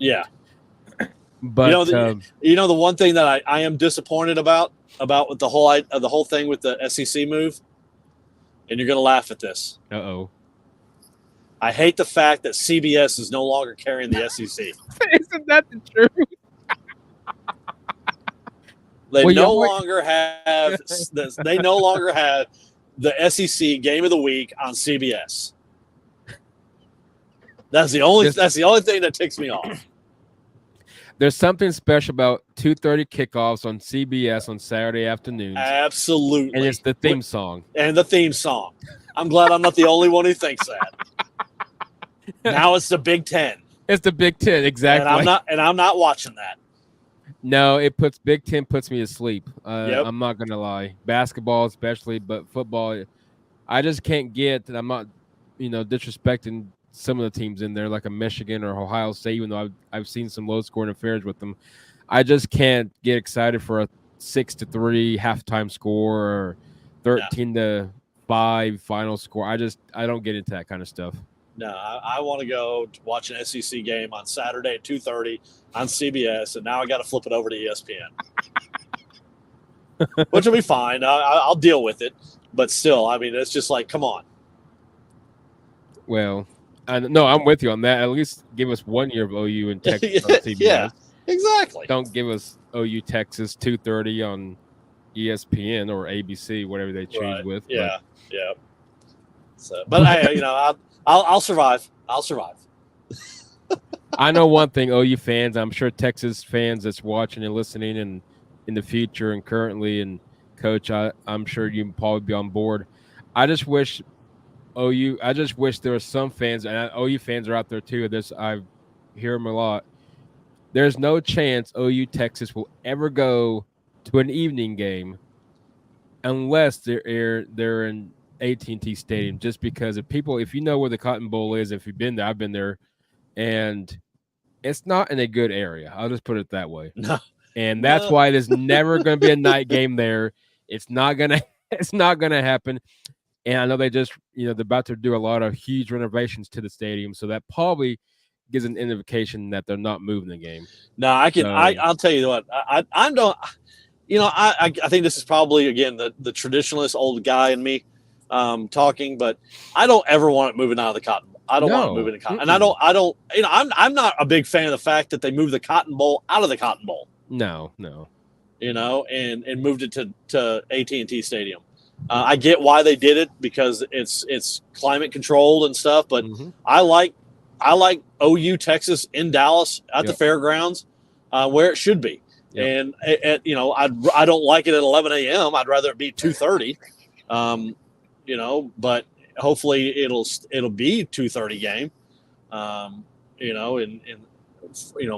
but the one thing that I am disappointed about with the whole thing with the SEC move, and you're going to laugh at this. I hate the fact that CBS is no longer carrying the SEC. Isn't that the truth? They no longer have the SEC game of the week on CBS. That's the only thing that ticks me off. There's something special about 2:30 kickoffs on CBS on Saturday afternoons, and it's Absolutely. the theme song. And the theme song. I'm glad I'm not the only one who thinks that. Now it's the Big Ten. It's the Big Ten, And exactly. I'm not watching that. No, Big Ten puts me to sleep. Yep. I'm not gonna lie. Basketball, especially, but football, I just can't get. And I'm not, disrespecting some of the teams in there, like a Michigan or Ohio State. Even though I've seen some low scoring affairs with them, I just can't get excited for a 6-3 halftime score or No. 13-5 final score. I don't get into that kind of stuff. No, I want to go watch an SEC game on Saturday at 2:30 on CBS, and now I got to flip it over to ESPN, which will be fine. I'll deal with it, but still, I mean, it's just like, come on. Well, no, I'm with you on that. At least give us 1 year of OU and Texas on CBS. Yeah, exactly. Don't give us OU Texas 2:30 on ESPN or ABC, whatever they choose Right. with. Yeah, yeah. So, but hey, I'll survive. I'll survive. I know one thing, OU fans. I'm sure Texas fans that's watching and listening, and in the future and currently, and Coach, I'm sure you can probably be on board. I just wish OU. I just wish there were some fans, and OU fans are out there too. I hear them a lot. There's no chance OU Texas will ever go to an evening game unless they're in AT&T Stadium. Just because if you know where the Cotton Bowl is, if you've been there, I've been there, and it's not in a good area. I'll just put it that way. No, And that's why there's never going to be a night game there. It's not gonna happen. And I know they just they're about to do a lot of huge renovations to the stadium, so that probably gives an indication that they're not moving the game. no, I can. I'll tell you what. I don't. I think this is probably again the traditionalist old guy in me talking, but I don't ever want it moving out of the Cotton Bowl. I don't want it moving to Cotton, and I don't. I'm not a big fan of the fact that they moved the Cotton Bowl out of the Cotton Bowl. No. And moved it to AT&T Stadium. I get why they did it because it's climate controlled and stuff, but I like OU Texas in Dallas at the fairgrounds where it should be. Yep. And I don't like it at 11 a.m. I'd rather it be 2:30. But hopefully it'll be 2:30 game. In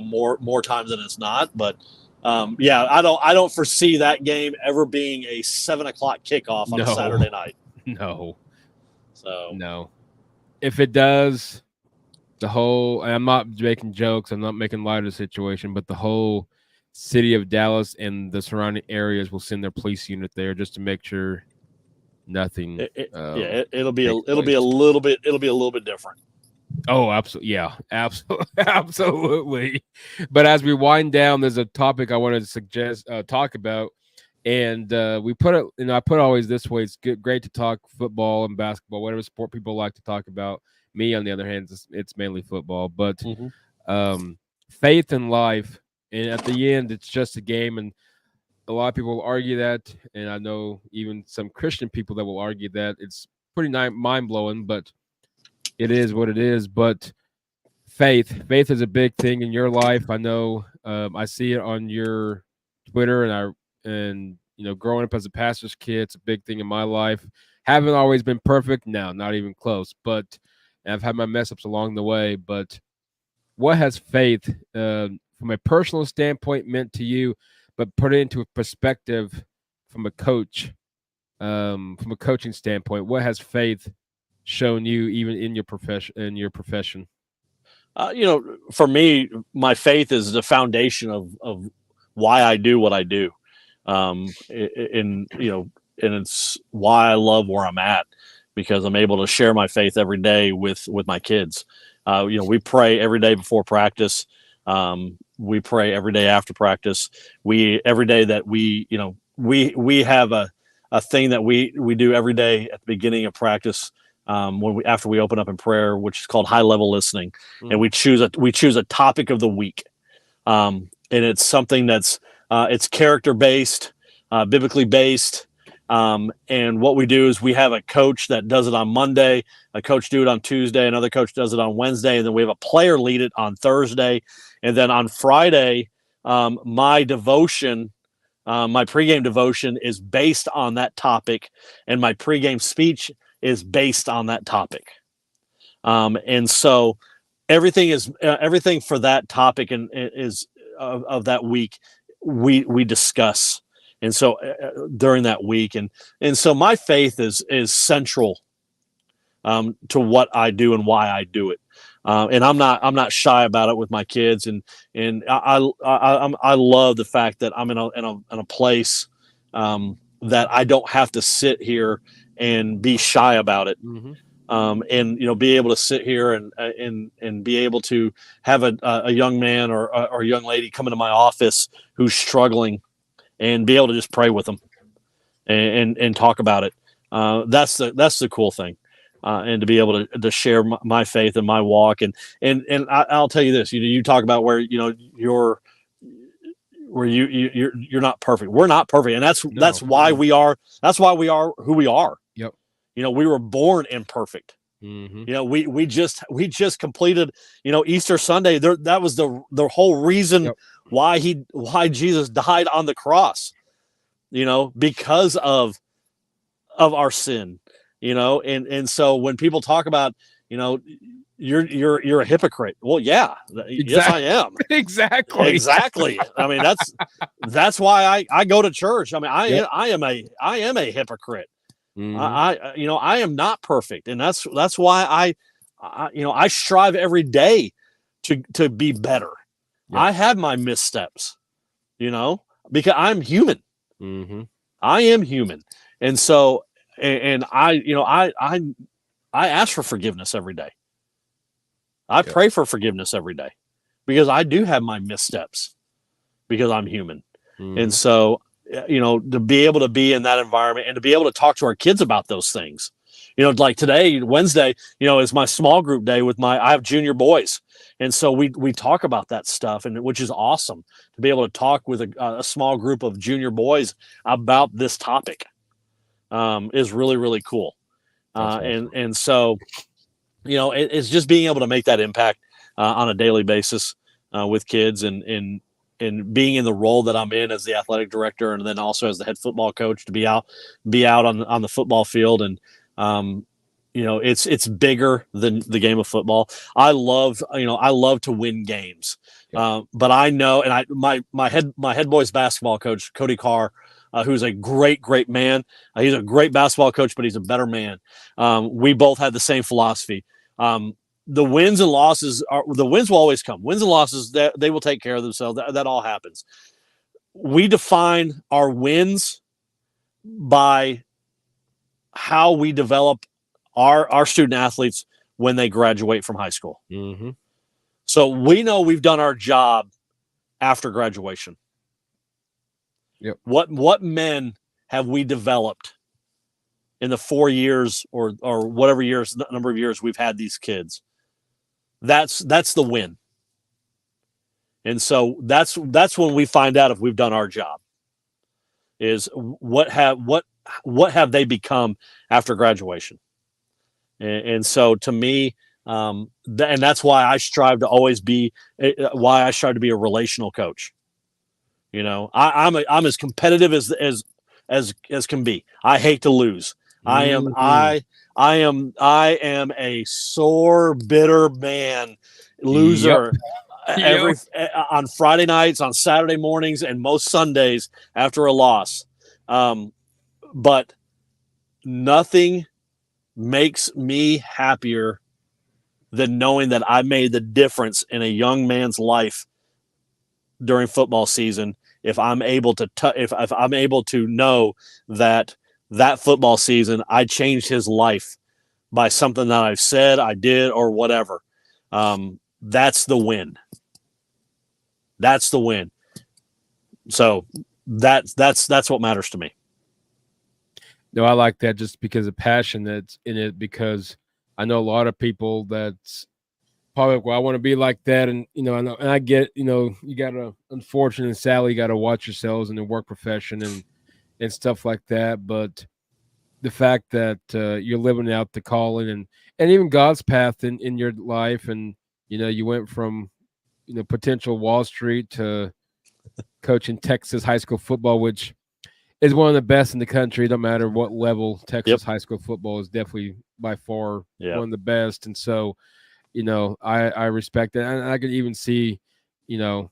more times than it's not, but. I don't foresee that game ever being a 7 o'clock kickoff on a Saturday night. No. So no. If it does, and I'm not making jokes, I'm not making light of the situation, but the whole city of Dallas and the surrounding areas will send their police unit there just to make sure nothing. It'll be a little bit different. Oh, absolutely. Yeah, absolutely. But as we wind down, there's a topic I wanted to talk about. And we put it, I put it always this way. It's great to talk football and basketball, whatever sport people like to talk about. Me, on the other hand, it's mainly football. But faith and life, and at the end, it's just a game. And a lot of people will argue that. And I know even some Christian people that will argue that. It's pretty mind-blowing, but it is what it is. But faith is a big thing in your life. I know. I see it on your Twitter, and growing up as a pastor's kid, it's a big thing in my life. Haven't always been perfect. No, not even close. But I've had my mess ups along the way. But what has faith, from a personal standpoint, meant to you? But put it into a perspective from a coach, from a coaching standpoint. What has faith shown you, even in your profession? For me, my faith is the foundation of why I do what I do. And it's why I love where I'm at, because I'm able to share my faith every day with my kids. We pray every day before practice. We pray every day after practice. Every day that we have a thing that we do every day at the beginning of practice. After we open up in prayer, which is called high level listening, and we choose a topic of the week, and it's something that's it's character based, biblically based, And what we do is we have a coach that does it on Monday, a coach do it on Tuesday, another coach does it on Wednesday, and then we have a player lead it on Thursday. And then on Friday, my devotion, my pregame devotion is based on that topic, and my pregame speech is based on that topic. And so everything for that topic and is of that week we discuss. And so during that week, and so my faith is central to what I do and why I do it. And I'm not shy about it with my kids, and I love the fact that I'm in a place that I don't have to sit here and be shy about it. Mm-hmm. And be able to sit here and be able to have a young man or a young lady come into my office who's struggling, and be able to just pray with them and talk about it. That's the cool thing. And to be able to share my faith and my walk, and I'll tell you this, you talk about where you're you're not perfect. We're not perfect, and that's why we are who we are. Yep. We were born imperfect. Mm-hmm. We just completed Easter Sunday. That was the whole reason Yep. why Jesus died on the cross. Because of our sin. And so when people talk about you're a hypocrite. Well, yeah, yes, I am. Exactly. I mean, that's why I go to church. I mean, Yep. I am a hypocrite. Mm-hmm. I am not perfect, and that's why I strive every day to be better. Yep. I have my missteps, because I'm human. Mm-hmm. I am human, and so and I ask for forgiveness every day. I Yep. pray for forgiveness every day, because I do have my missteps, because I'm human. Mm-hmm. And so, to be able to be in that environment and to be able to talk to our kids about those things, like today, Wednesday, is my small group day I have junior boys. And so we talk about that stuff, and which is awesome to be able to talk with a small group of junior boys about this topic, is really, really cool. Awesome. And so, it's just being able to make that impact on a daily basis with kids, and being in the role that I'm in as the athletic director, and then also as the head football coach, to be out on the football field. And it's bigger than the game of football. I love to win games. Yep. But I know, and my head boys basketball coach, Cody Carr, who's a great man. He's a great basketball coach, but he's a better man. We both had the same philosophy. The wins and losses the wins will always come. Wins and losses, they will take care of themselves. That all happens. We define our wins by how we develop our student athletes when they graduate from high school. Mm-hmm. So we know we've done our job after graduation. Yep. What men have we developed in the 4 years or whatever number of years we've had these kids? That's the win. And so that's when we find out if we've done our job, is what have they become after graduation. And so to me, and that's why I strive to always be a relational coach. I'm as competitive as can be. I hate to lose. Mm-hmm. I am a sore, bitter man, loser. Yep. On Friday nights, on Saturday mornings, and most Sundays after a loss. But nothing makes me happier than knowing that I made the difference in a young man's life during football season. If I'm able to if I'm able to know that football season I changed his life by something that I've said, I did, or whatever, that's the win. That's the win. So that's what matters to me. No, I like that just because of passion that's in it. Because I know a lot of people that's probably, well, I want to be like that, and and I get, you got to, unfortunately, sadly, you got to watch yourselves in the work profession, and and stuff like that. But the fact that you're living out the calling and even God's path in your life, and you went from potential Wall Street to coaching Texas high school football, which is one of the best in the country. No matter what level, Yep. Texas high school football is definitely by far Yeah. one of the best. And so, I respect that, and I could even see, you know,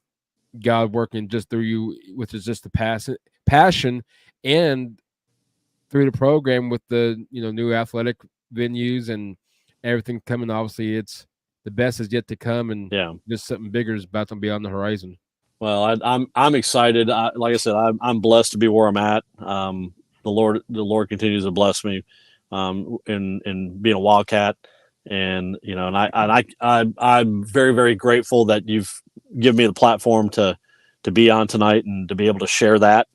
God working just through you, which is just the passion, and through the program with the new athletic venues and everything coming. Obviously, it's the best is yet to come, and Yeah. just something bigger is about to be on the horizon. Well, I'm excited. Like I said, I'm blessed to be where I'm at. The Lord continues to bless me, in being a Wildcat, and I'm very very grateful that you've given me the platform to be on tonight and to be able to share that.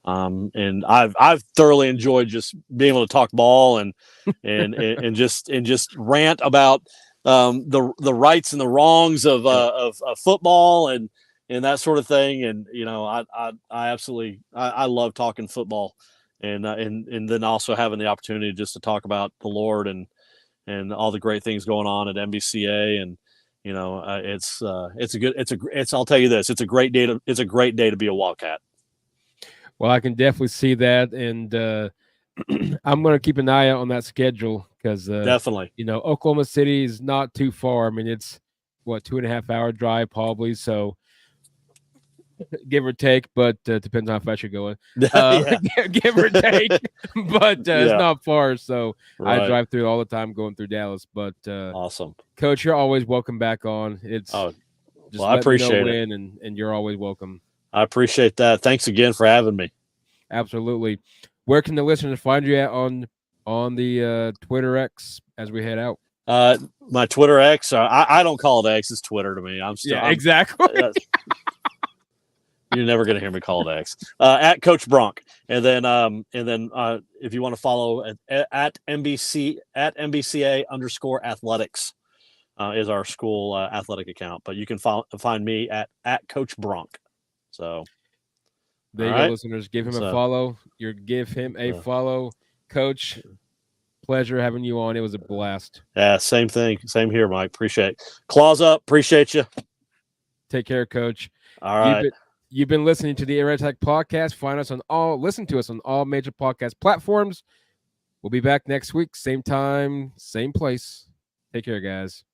And I've thoroughly enjoyed just being able to talk ball and just rant about the rights and the wrongs of football and that sort of thing. And I absolutely I love talking football, and then also having the opportunity just to talk about the Lord and all the great things going on at MBCA. And it's a good it's I'll tell you this, it's a great day to be a Wildcat. Well, I can definitely see that, and I'm going to keep an eye out on that schedule because Definitely. Oklahoma City is not too far. I mean, it's what 2.5 hour drive probably, so give or take, but depends on how fast you're going. Yeah. Give or take, but it's Yeah. not far. So I Right. drive through all the time going through Dallas. But Awesome. Coach, you're always welcome back on. It's Oh, well, just I let me know appreciate it. when, and you're always welcome. I appreciate that. Thanks again for having me. Absolutely. Where can the listeners find you at on the Twitter X as we head out? My Twitter X, I don't call it X, it's Twitter to me. Yeah, exactly. You're never going to hear me call it X. At Coach Bronk. And then if you want to follow at MBCA_athletics is our school athletic account. But you can find me at Coach Bronk. So there all you go, right. listeners. Give him a So, follow. Give him a follow. Coach, pleasure having you on. It was a blast. yeah, same thing. Same here, Mike. Appreciate it. Claws up. Appreciate you. Take care, Coach. All right. You've been listening to the Air Raid Attack podcast. Listen to us on all major podcast platforms. We'll be back next week, same time, same place. Take care, guys.